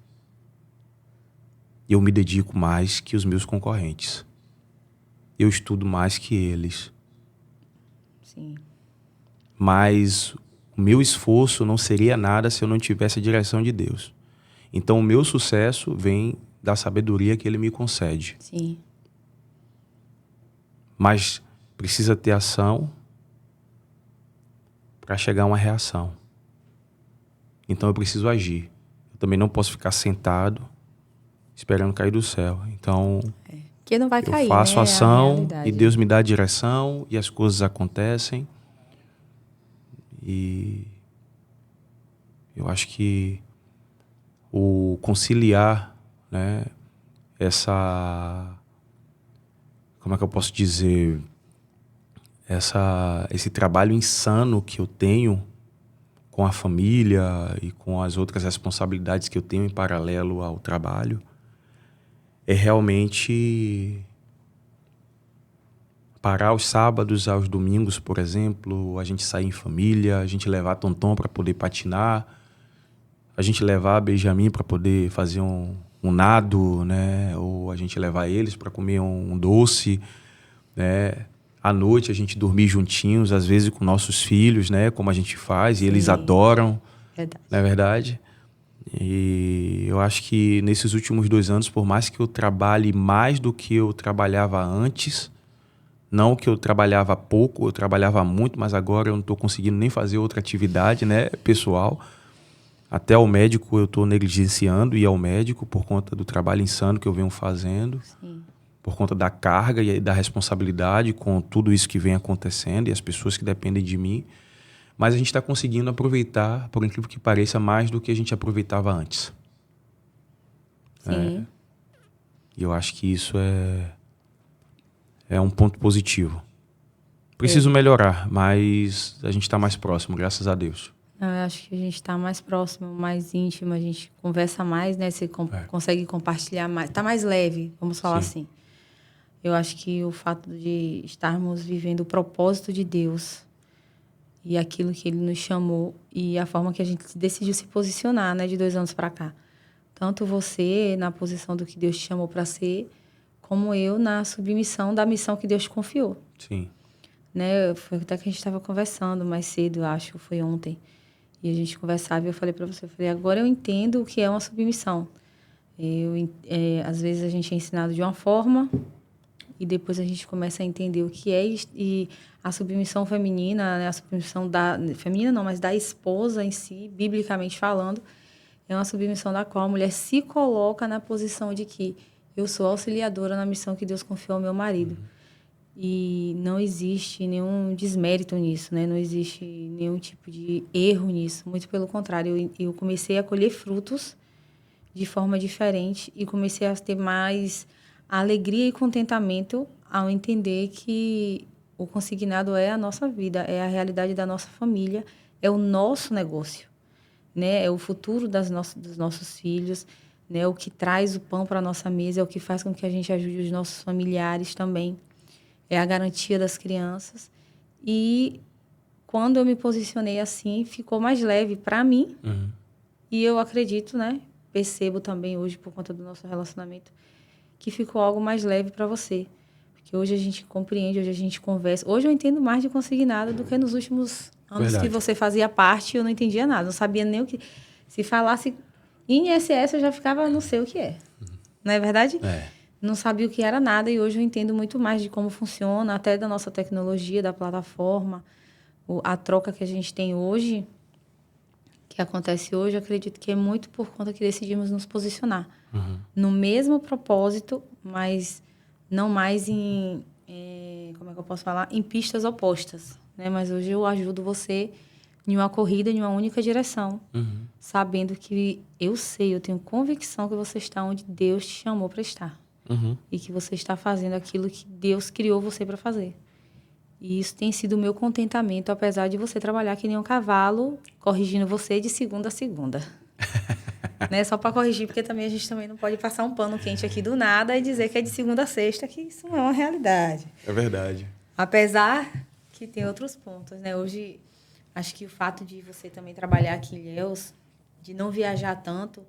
Eu me dedico mais que os meus concorrentes. Eu estudo mais que eles. Sim. Mas o meu esforço não seria nada se eu não tivesse a direção de Deus. Então, o meu sucesso vem da sabedoria que Ele me concede. Sim. Mas precisa ter ação para chegar a uma reação. Então, eu preciso agir. Eu também não posso ficar sentado esperando cair do céu. Então, Que não vai eu cair, faço né? É a ação realidade. e Deus me dá a direção e as coisas acontecem. E eu acho que o conciliar, né, como é que eu posso dizer, esse trabalho insano que eu tenho com a família e com as outras responsabilidades que eu tenho em paralelo ao trabalho, é realmente parar os sábados aos domingos, por exemplo, a gente sair em família, a gente levar Tonton para poder patinar, a gente levar Benjamin para poder fazer um nado, né? Ou a gente levar eles para comer um doce, né? À noite a gente dormir juntinhos, às vezes com nossos filhos, né? Como a gente faz, e eles Sim. adoram, Verdade. não é verdade? E eu acho que nesses últimos 2 anos, por mais que eu trabalhe mais do que eu trabalhava antes, não que eu trabalhava pouco, eu trabalhava muito, mas agora eu não estou conseguindo nem fazer outra atividade, né, pessoal. Até o médico eu estou negligenciando ir ao médico por conta do trabalho insano que eu venho fazendo, Sim. por conta da carga e da responsabilidade com tudo isso que vem acontecendo e as pessoas que dependem de mim. Mas a gente está conseguindo aproveitar, por incrível que pareça, mais do que a gente aproveitava antes. Sim. E eu acho que isso é um ponto positivo. Preciso melhorar, mas a gente está mais próximo, graças a Deus. Eu acho que a gente está mais próximo, mais íntimo, a gente conversa mais, né? Você consegue compartilhar mais. Está mais leve, vamos falar Sim. assim. Eu acho que o fato de estarmos vivendo o propósito de Deus e aquilo que Ele nos chamou e a forma que a gente decidiu se posicionar, né? De 2 anos para cá. Tanto você na posição do que Deus te chamou para ser, como eu na submissão da missão que Deus te confiou. Sim. Né? Foi até que a gente estava conversando mais cedo, acho, foi ontem. E a gente conversava e eu falei para você, eu falei, agora eu entendo o que é uma submissão. Às vezes a gente é ensinado de uma forma e depois a gente começa a entender o que é e a submissão feminina, né? A submissão feminina não, mas da esposa em si, biblicamente falando, é uma submissão da qual a mulher se coloca na posição de que eu sou auxiliadora na missão que Deus confiou ao meu marido. E não existe nenhum desmérito nisso, né? Não existe nenhum tipo de erro nisso. Muito pelo contrário, eu comecei a colher frutos de forma diferente e comecei a ter mais alegria e contentamento ao entender que o consignado é a nossa vida, é a realidade da nossa família, é o nosso negócio, né? É o futuro dos nossos filhos, né? O que traz o pão para a nossa mesa, é o que faz com que a gente ajude os nossos familiares também. É a garantia das crianças. E quando eu me posicionei assim, ficou mais leve para mim. E eu acredito, né? Percebo também hoje, por conta do nosso relacionamento, que ficou algo mais leve para você. Porque hoje a gente compreende, hoje a gente conversa. Hoje eu entendo mais de consignado do que nos últimos anos que você fazia parte, eu não entendia nada. Não sabia nem o que... Se falasse em INSS, eu já ficava, não sei o que é. Não é verdade? Não sabia o que era nada e hoje eu entendo muito mais de como funciona, até da nossa tecnologia, da plataforma, a troca que a gente tem hoje, que acontece hoje, eu acredito que é muito por conta que decidimos nos posicionar no mesmo propósito, mas não mais como é que eu posso falar? Em pistas opostas, né? Mas hoje eu ajudo você em uma corrida, em uma única direção, sabendo que eu tenho convicção que você está onde Deus te chamou para estar. E que você está fazendo aquilo que Deus criou você para fazer. E isso tem sido o meu contentamento, apesar de você trabalhar que nem um cavalo, corrigindo você de segunda a segunda. Né? Só para corrigir, porque também a gente também não pode passar um pano quente aqui do nada e dizer que é de segunda a sexta, que isso não é uma realidade. É verdade. Apesar que tem outros pontos, né? Hoje, acho que o fato de você também trabalhar aqui em Ilhéus, de não viajar tanto,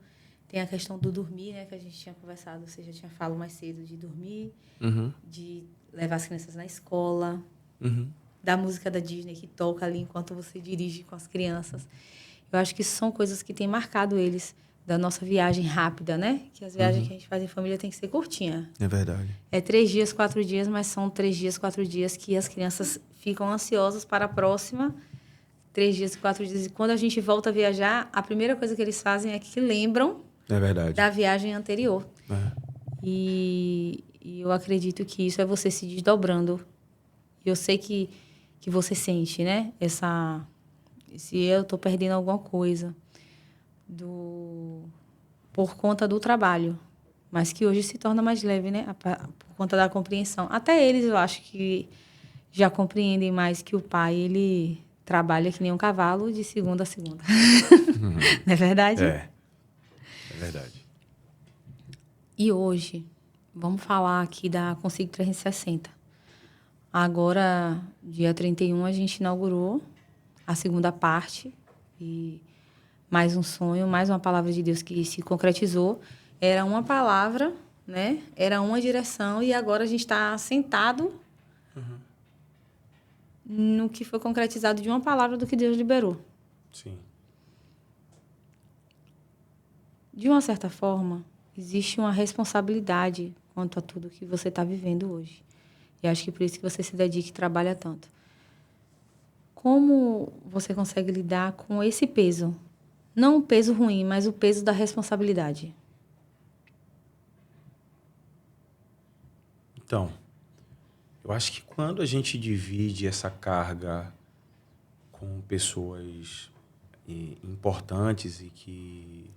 tem a questão do dormir, né? Que a gente tinha conversado, você já tinha falado mais cedo, de dormir, de levar as crianças na escola. da música da Disney que toca ali enquanto você dirige com as crianças. Eu acho que são coisas que têm marcado eles da nossa viagem rápida, né? Que as viagens que a gente faz em família tem que ser curtinha. É verdade. É 3 dias, 4 dias, mas são 3 dias, 4 dias que as crianças ficam ansiosas para a próxima 3 dias, 4 dias. E quando a gente volta a viajar, a primeira coisa que eles fazem é que lembram É verdade. da viagem anterior. É. E eu acredito que isso é você se desdobrando. Eu sei que você sente, né? Se eu estou perdendo alguma coisa por conta do trabalho, mas que hoje se torna mais leve, né? Por conta da compreensão. Até eles, eu acho que já compreendem mais que o pai, ele trabalha que nem um cavalo de segunda a segunda. Não é verdade? É verdade. E hoje, vamos falar aqui da Consigo 360. Agora, dia 31, a gente inaugurou a segunda parte. E mais um sonho, mais uma palavra de Deus que se concretizou. Era uma palavra, né? Era uma direção. E agora a gente está sentado no que foi concretizado de uma palavra do que Deus liberou. Sim. De uma certa forma, existe uma responsabilidade quanto a tudo que você está vivendo hoje. E acho que por isso que você se dedica e trabalha tanto. Como você consegue lidar com esse peso? Não o peso ruim, mas o peso da responsabilidade. Então, eu acho que quando a gente divide essa carga com pessoas importantes e que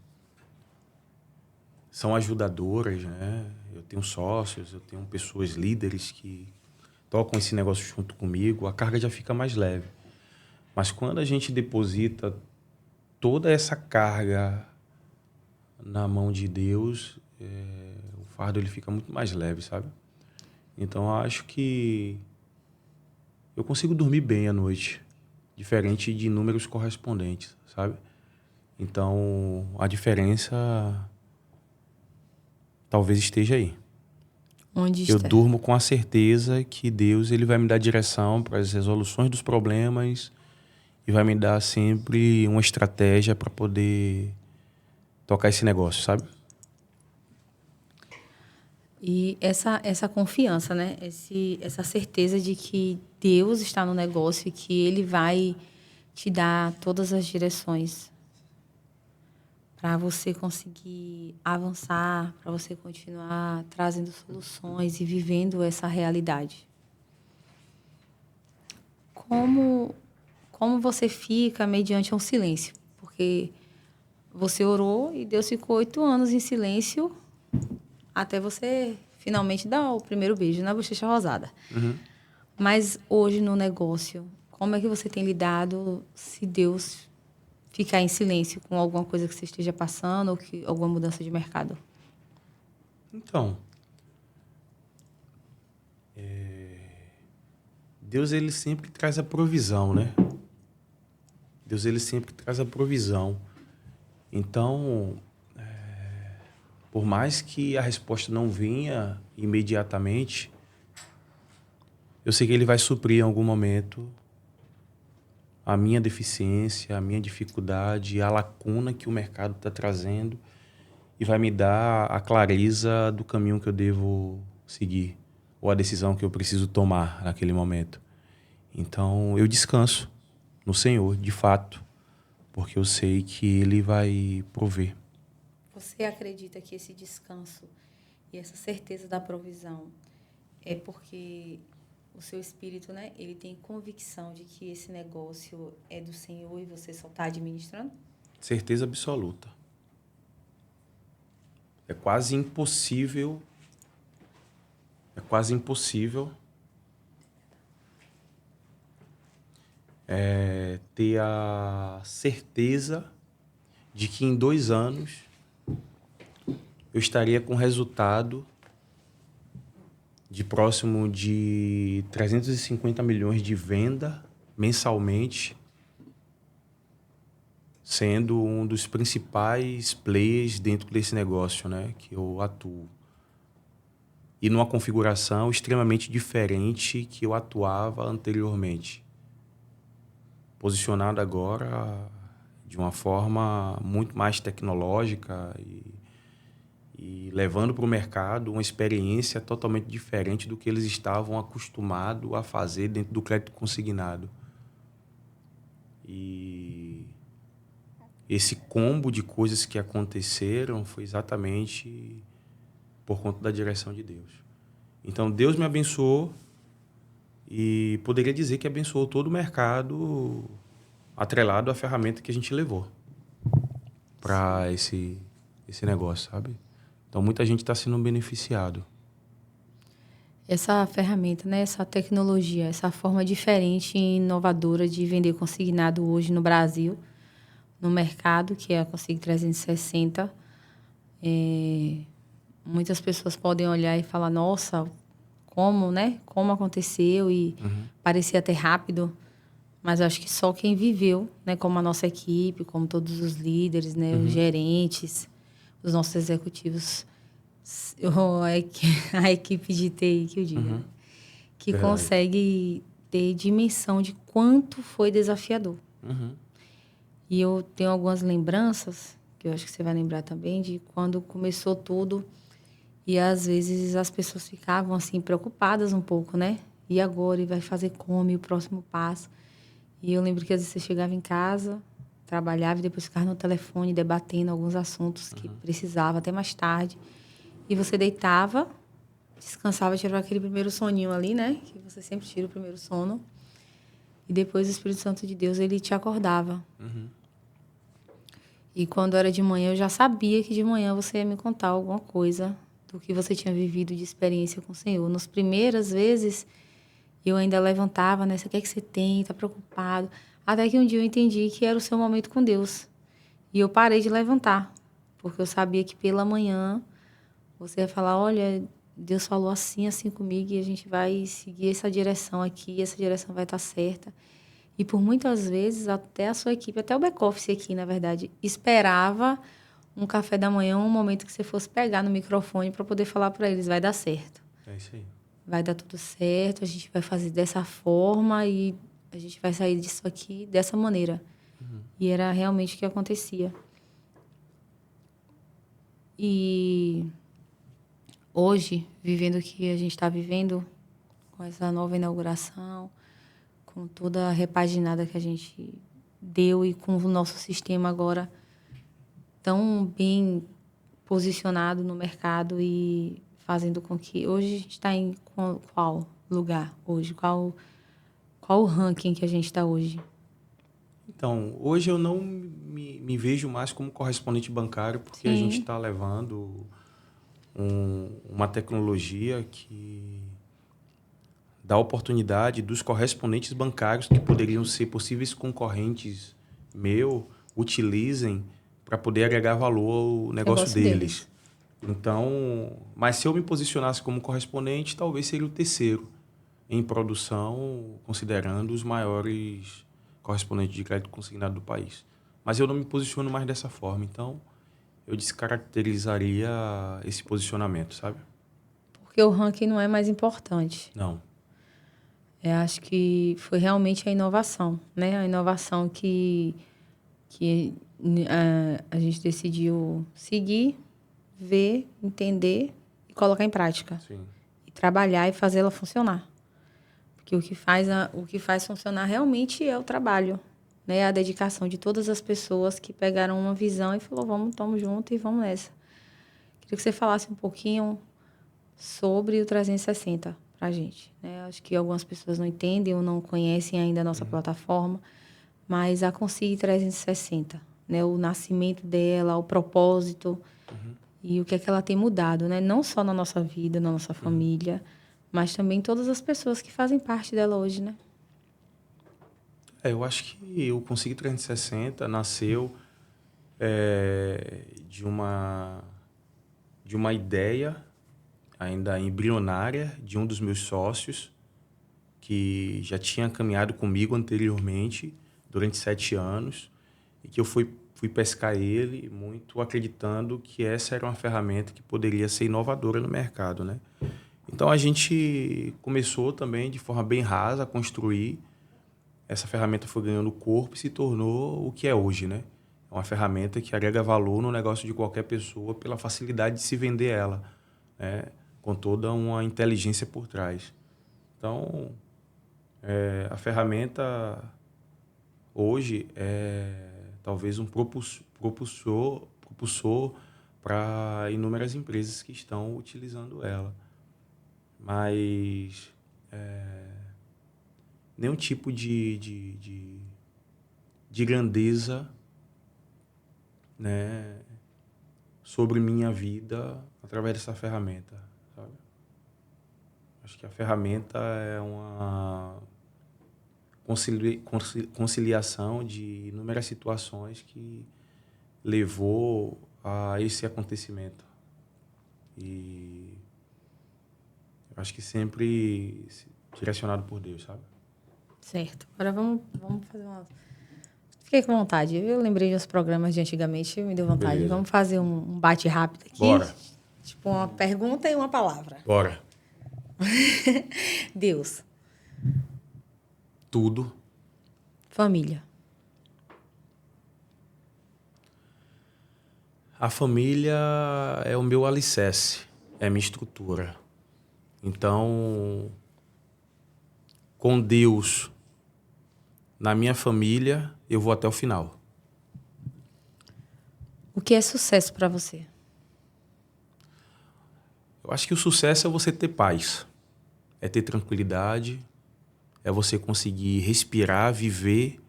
são ajudadoras, né? Eu tenho sócios, eu tenho pessoas líderes que tocam esse negócio junto comigo, a carga já fica mais leve. Mas quando a gente deposita toda essa carga na mão de Deus, o fardo ele fica muito mais leve, sabe? Então, eu acho que eu consigo dormir bem à noite, diferente de números correspondentes, sabe? Então, a diferença talvez esteja aí. Onde Eu está? durmo com a certeza que Deus ele vai me dar direção para as resoluções dos problemas e vai me dar sempre uma estratégia para poder tocar esse negócio, sabe? E essa confiança, né? Essa certeza de que Deus está no negócio e que Ele vai te dar todas as direções para você conseguir avançar, para você continuar trazendo soluções e vivendo essa realidade. Como você fica mediante um silêncio? Porque você orou e Deus ficou 8 anos em silêncio até você finalmente dar o primeiro beijo na bochecha rosada. Mas hoje no negócio, como é que você tem lidado se Deus ficar em silêncio com alguma coisa que você esteja passando ou alguma mudança de mercado? Então, Deus ele sempre traz a provisão, né? Deus ele sempre traz a provisão. Então, por mais que a resposta não venha imediatamente, eu sei que ele vai suprir em algum momento a minha deficiência, a minha dificuldade, a lacuna que o mercado está trazendo e vai me dar a clareza do caminho que eu devo seguir ou a decisão que eu preciso tomar naquele momento. Então, eu descanso no Senhor, de fato, porque eu sei que Ele vai prover. Você acredita que esse descanso e essa certeza da provisão é porque o seu espírito, né, ele tem convicção de que esse negócio é do Senhor e você só está administrando? Certeza absoluta. É quase impossível ter a certeza de que em 2 anos eu estaria com resultado de próximo de 350 milhões de venda mensalmente, sendo um dos principais players dentro desse negócio, né, que eu atuo. e numa configuração extremamente diferente que eu atuava anteriormente. Posicionado agora de uma forma muito mais tecnológica e levando para o mercado uma experiência totalmente diferente do que eles estavam acostumados a fazer dentro do crédito consignado. E esse combo de coisas que aconteceram foi exatamente por conta da direção de Deus. Então, Deus me abençoou e poderia dizer que abençoou todo o mercado atrelado à ferramenta que a gente levou para esse negócio, sabe? Então, muita gente está sendo beneficiado. Essa ferramenta, né, essa tecnologia, essa forma diferente e inovadora de vender consignado hoje no Brasil, no mercado, que é a Consig 360, muitas pessoas podem olhar e falar, nossa, como, né? Como aconteceu e parecia até rápido, mas eu acho que só quem viveu, né, como a nossa equipe, como todos os líderes, né, os gerentes, os nossos executivos, a equipe de TI que eu digo, né, que Verdade. consegue ter dimensão de quanto foi desafiador. E eu tenho algumas lembranças, que eu acho que você vai lembrar também, de quando começou tudo. E, às vezes, as pessoas ficavam, assim, preocupadas um pouco, né? E agora? E vai fazer como? E o próximo passo? E eu lembro que, às vezes, você chegava em casa, trabalhava e depois ficava no telefone debatendo alguns assuntos que precisava até mais tarde. E você deitava, descansava, tirava aquele primeiro soninho ali, né? Que você sempre tira o primeiro sono. E depois o Espírito Santo de Deus, ele te acordava. E quando era de manhã, eu já sabia que de manhã você ia me contar alguma coisa do que você tinha vivido de experiência com o Senhor. Nas primeiras vezes, eu ainda levantava, né? Você quer que você tem? Está preocupado? Até que um dia eu entendi que era o seu momento com Deus. E eu parei de levantar, porque eu sabia que pela manhã você ia falar, olha, Deus falou assim, assim comigo, e a gente vai seguir essa direção aqui, essa direção vai estar certa. E por muitas vezes, até a sua equipe, até o back-office aqui, na verdade, esperava um café da manhã, um momento que você fosse pegar no microfone para poder falar para eles, vai dar certo. É isso aí. Vai dar tudo certo, a gente vai fazer dessa forma e a gente vai sair disso aqui dessa maneira. E era realmente o que acontecia. E hoje, vivendo o que a gente está vivendo, com essa nova inauguração, com toda a repaginada que a gente deu e com o nosso sistema agora tão bem posicionado no mercado e fazendo com que... Hoje a gente está em qual lugar hoje? Qual o ranking que a gente está hoje? Então, hoje eu não me vejo mais como correspondente bancário, porque a gente está levando uma tecnologia que dá oportunidade dos correspondentes bancários que poderiam ser possíveis concorrentes utilizem para poder agregar valor ao negócio deles. Então, mas se eu me posicionasse como correspondente, talvez seria o terceiro em produção, considerando os maiores correspondentes de crédito consignado do país. Mas eu não me posiciono mais dessa forma, então eu descaracterizaria esse posicionamento, sabe? Porque o ranking não é mais importante. Não. Eu acho que foi realmente a inovação, né? A inovação que a gente decidiu seguir, ver, entender e colocar em prática. Sim. E trabalhar e fazer ela funcionar. Porque o que faz funcionar realmente é o trabalho, né? A dedicação de todas as pessoas que pegaram uma visão e falou, vamos junto e vamos nessa. Queria que você falasse um pouquinho sobre o 360 para a gente, né? Acho que algumas pessoas não entendem ou não conhecem ainda a nossa plataforma, mas a Consig 360, né? O nascimento dela, o propósito e o que é que ela tem mudado, né? Não só na nossa vida, na nossa família, mas também todas as pessoas que fazem parte dela hoje, né? Eu acho que o Consig 360 nasceu de uma ideia ainda embrionária de um dos meus sócios, que já tinha caminhado comigo anteriormente, durante 7 anos, e que eu fui pescar ele muito acreditando que essa era uma ferramenta que poderia ser inovadora no mercado, né? Então, a gente começou também de forma bem rasa a construir. Essa ferramenta foi ganhando corpo e se tornou o que é hoje, né? É uma ferramenta que agrega valor no negócio de qualquer pessoa pela facilidade de se vender ela, né? Com toda uma inteligência por trás. Então, a ferramenta hoje é talvez um propulsor para inúmeras empresas que estão utilizando ela. Mas nenhum tipo de grandeza, né, sobre minha vida através dessa ferramenta, sabe? Acho que a ferramenta é uma conciliação de inúmeras situações que levou a esse acontecimento. E eu acho que sempre direcionado por Deus, sabe? Certo. Agora vamos fazer uma... Fiquei com vontade. Eu lembrei dos programas de antigamente, me deu vontade. Beleza. Vamos fazer um bate rápido aqui. Bora. Tipo, uma pergunta e uma palavra. Bora. Deus. Tudo. Família. A família é o meu alicerce, é a minha estrutura. Então, com Deus na minha família, eu vou até o final. O que é sucesso para você? Eu acho que o sucesso é você ter paz, é ter tranquilidade, é você conseguir respirar, viver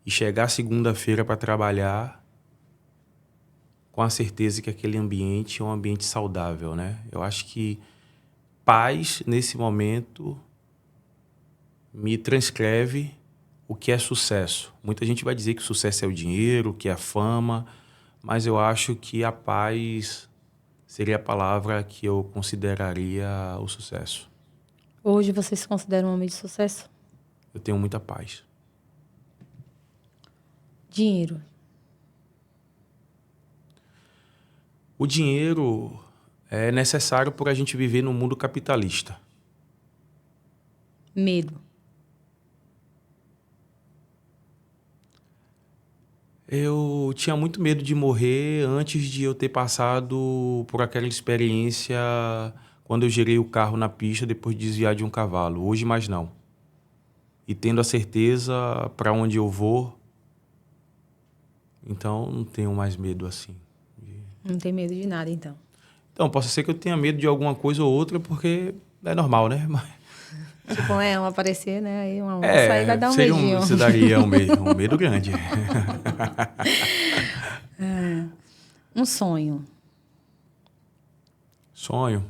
e chegar segunda-feira para trabalhar com a certeza que aquele ambiente é um ambiente saudável, né? Eu acho que paz, nesse momento, me transcreve o que é sucesso. Muita gente vai dizer que o sucesso é o dinheiro, que é a fama, mas eu acho que a paz seria a palavra que eu consideraria o sucesso. Hoje você se considera um homem de sucesso? Eu tenho muita paz. Dinheiro. O dinheiro é necessário para a gente viver no mundo capitalista. Medo. Eu tinha muito medo de morrer antes de eu ter passado por aquela experiência quando eu girei o carro na pista depois de desviar de um cavalo. Hoje, mais não. E tendo a certeza para onde eu vou, então não tenho mais medo assim. Não tem medo de nada, então. Então, possa ser que eu tenha medo de alguma coisa ou outra, porque é normal, né? Mas, Tipo, um aparecer, né? Aí uma onça aí vai dar um medinho. Você daria um medo grande. Um sonho. Sonho.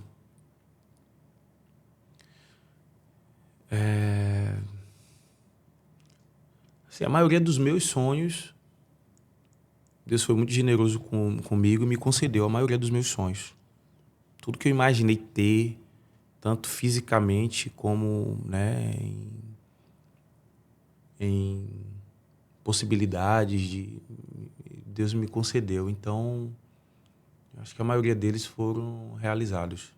Assim, a maioria dos meus sonhos, Deus foi muito generoso comigo e me concedeu a maioria dos meus sonhos. Tudo que eu imaginei ter, tanto fisicamente como, né, em possibilidades, Deus me concedeu. Então, acho que a maioria deles foram realizados.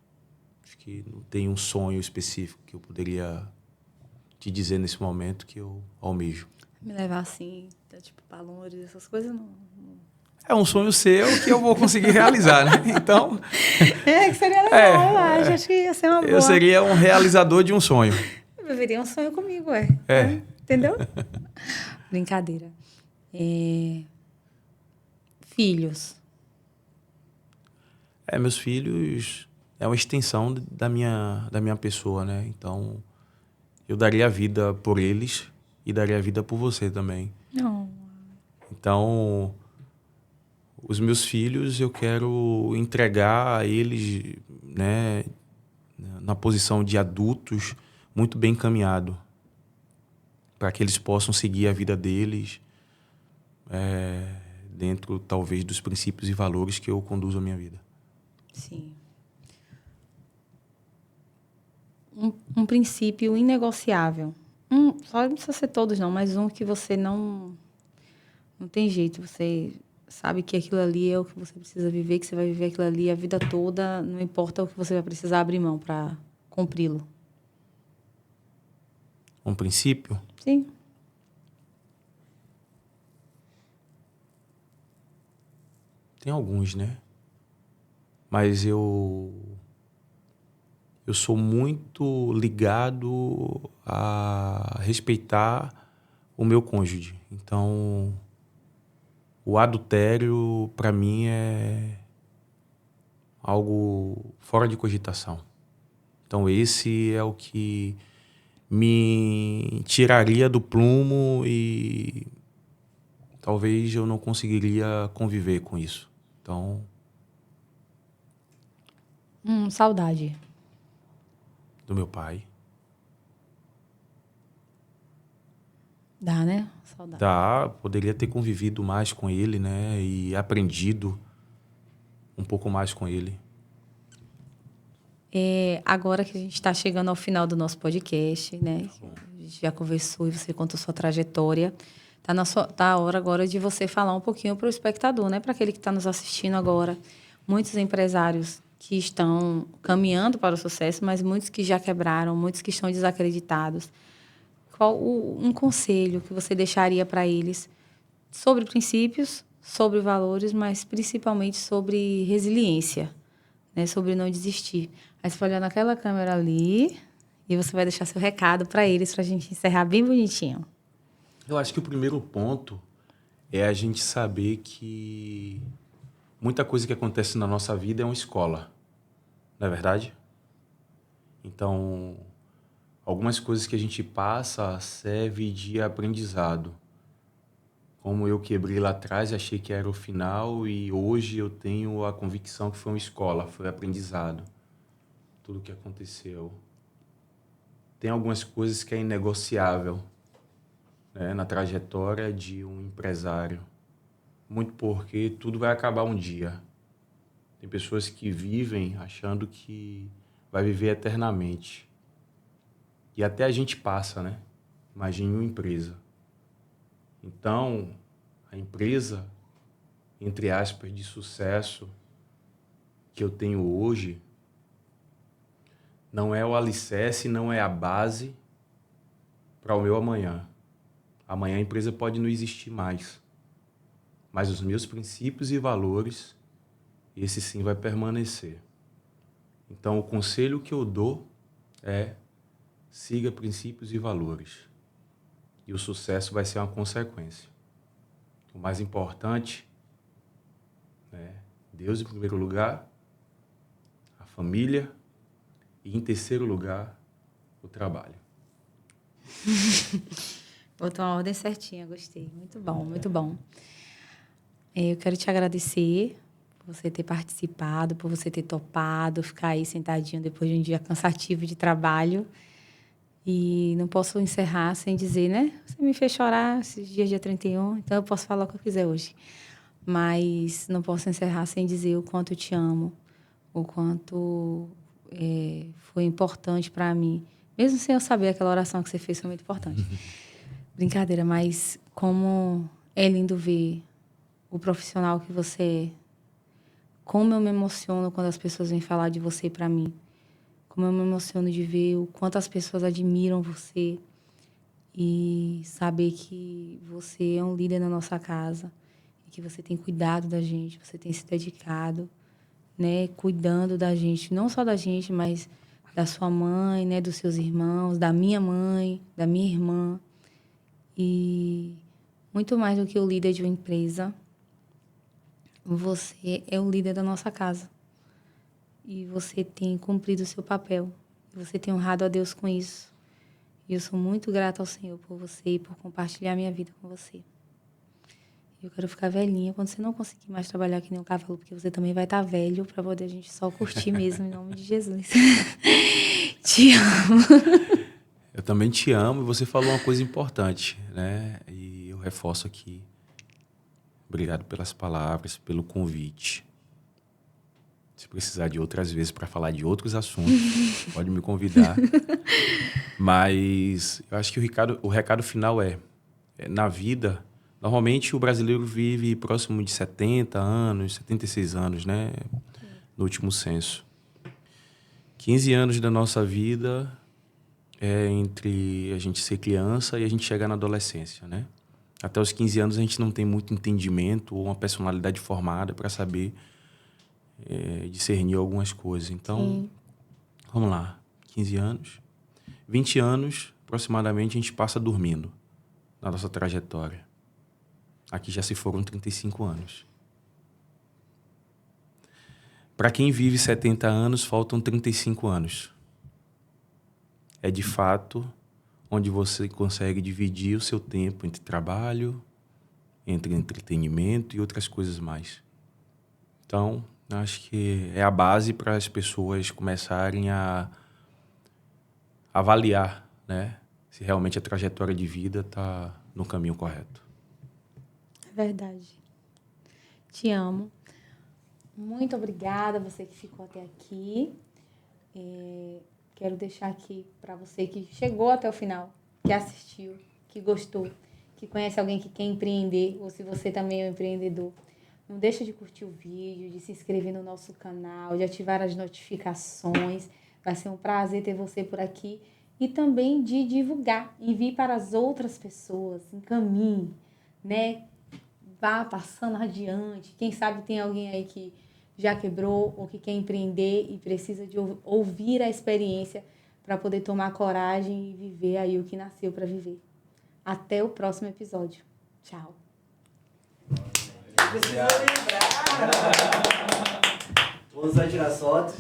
Acho que não tem um sonho específico que eu poderia te dizer nesse momento que eu almejo. Me levar assim, tipo, pra longe, essas coisas não. É um sonho seu que eu vou conseguir realizar, né? Então... Que seria legal, eu acho. Acho que ia ser uma boa. Eu seria um realizador de um sonho. Eu viveria um sonho comigo, Entendeu? Brincadeira. Filhos. Meus filhos é uma extensão da minha pessoa, né? Então, eu daria a vida por eles e daria a vida por você também. Não. Então, os meus filhos eu quero entregar a eles, né, na posição de adultos muito bem encaminhado, para que eles possam seguir a vida deles dentro, talvez, dos princípios e valores que eu conduzo a minha vida. Sim. Um princípio inegociável. Só não precisa ser todos, não, mas um que você não tem jeito. Você sabe que aquilo ali é o que você precisa viver, que você vai viver aquilo ali a vida toda, não importa o que você vai precisar abrir mão para cumpri-lo? Um princípio? Sim. Tem alguns, né? Mas eu sou muito ligado a respeitar o meu cônjuge. Então, o adultério, para mim, é algo fora de cogitação. Então, esse é o que me tiraria do prumo e talvez eu não conseguiria conviver com isso. Então, Saudade. do meu pai. Dá, né? Saudade. Poderia ter convivido mais com ele, né? E aprendido um pouco mais com ele. Agora que a gente está chegando ao final do nosso podcast, né? A gente já conversou e você contou sua trajetória. Tá a hora agora de você falar um pouquinho para o espectador, né? Para aquele que está nos assistindo agora. Muitos empresários que estão caminhando para o sucesso, mas muitos que já quebraram, muitos que estão desacreditados. Qual um conselho que você deixaria para eles sobre princípios, sobre valores, mas principalmente sobre resiliência, né? Sobre não desistir. Aí você vai olhar naquela câmera ali e você vai deixar seu recado para eles, para a gente encerrar bem bonitinho. Eu acho que o primeiro ponto é a gente saber que muita coisa que acontece na nossa vida é uma escola, não é verdade? Então, algumas coisas que a gente passa servem de aprendizado. Como eu quebrei lá atrás, achei que era o final e hoje eu tenho a convicção que foi uma escola, foi aprendizado. Tudo que aconteceu. Tem algumas coisas que é inegociável, né, na trajetória de um empresário. Muito porque tudo vai acabar um dia. Tem pessoas que vivem achando que vai viver eternamente. E até a gente passa, né? Imagine uma empresa. Então, a empresa, entre aspas, de sucesso que eu tenho hoje, não é o alicerce, não é a base para o meu amanhã. Amanhã a empresa pode não existir mais. Mas os meus princípios e valores, esse sim vai permanecer. Então, o conselho que eu dou é: siga princípios e valores. E o sucesso vai ser uma consequência. O mais importante é Deus em primeiro lugar, a família e, em terceiro lugar, o trabalho. Botou uma ordem certinha, gostei. Muito bom, muito bom. Eu quero te agradecer por você ter participado, por você ter topado, ficar aí sentadinho depois de um dia cansativo de trabalho. E não posso encerrar sem dizer, né? Você me fez chorar esses dias, dia 31, então eu posso falar o que eu quiser hoje. Mas não posso encerrar sem dizer o quanto eu te amo, o quanto foi importante para mim. Mesmo sem eu saber, aquela oração que você fez foi muito importante. Brincadeira, mas como é lindo ver o profissional que você é. Como eu me emociono quando as pessoas vêm falar de você para mim. Como eu me emociono de ver o quanto as pessoas admiram você e saber que você é um líder na nossa casa e que você tem cuidado da gente, você tem se dedicado, né, cuidando da gente, não só da gente, mas da sua mãe, né, dos seus irmãos, da minha mãe, da minha irmã. E muito mais do que o líder de uma empresa, você é o líder da nossa casa. E você tem cumprido o seu papel. Você tem honrado a Deus com isso. E eu sou muito grata ao Senhor por você e por compartilhar a minha vida com você. Eu quero ficar velhinha quando você não conseguir mais trabalhar que nem um cavalo, porque você também vai estar velho para poder a gente só curtir mesmo, em nome de Jesus. Te amo. Eu também te amo e você falou uma coisa importante, né? E eu reforço aqui. Obrigado pelas palavras, pelo convite. Se precisar de outras vezes para falar de outros assuntos, pode me convidar. Mas eu acho que o recado final na vida, normalmente o brasileiro vive próximo de 70 anos, 76 anos, né? No último censo. 15 anos da nossa vida é entre a gente ser criança e a gente chegar na adolescência, né? Até os 15 anos a gente não tem muito entendimento ou uma personalidade formada para saber discernir algumas coisas. Então, Sim. vamos lá. 15 anos. 20 anos, aproximadamente, a gente passa dormindo na nossa trajetória. Aqui já se foram 35 anos. Para quem vive 70 anos, faltam 35 anos. É de fato onde você consegue dividir o seu tempo entre trabalho, entre entretenimento e outras coisas mais. Então, acho que é a base para as pessoas começarem a avaliar, né, se realmente a trajetória de vida está no caminho correto. É verdade. Te amo. Muito obrigada, você que ficou até aqui. Quero deixar aqui para você que chegou até o final, que assistiu, que gostou, que conhece alguém que quer empreender, ou se você também é um empreendedor, não deixa de curtir o vídeo, de se inscrever no nosso canal, de ativar as notificações. Vai ser um prazer ter você por aqui. E também de divulgar, envie para as outras pessoas, encaminhe, né? Vá passando adiante. Quem sabe tem alguém aí que já quebrou ou que quer empreender e precisa de ouvir a experiência para poder tomar coragem e viver aí o que nasceu para viver. Até o próximo episódio. Tchau. Vamos lá tirar fotos.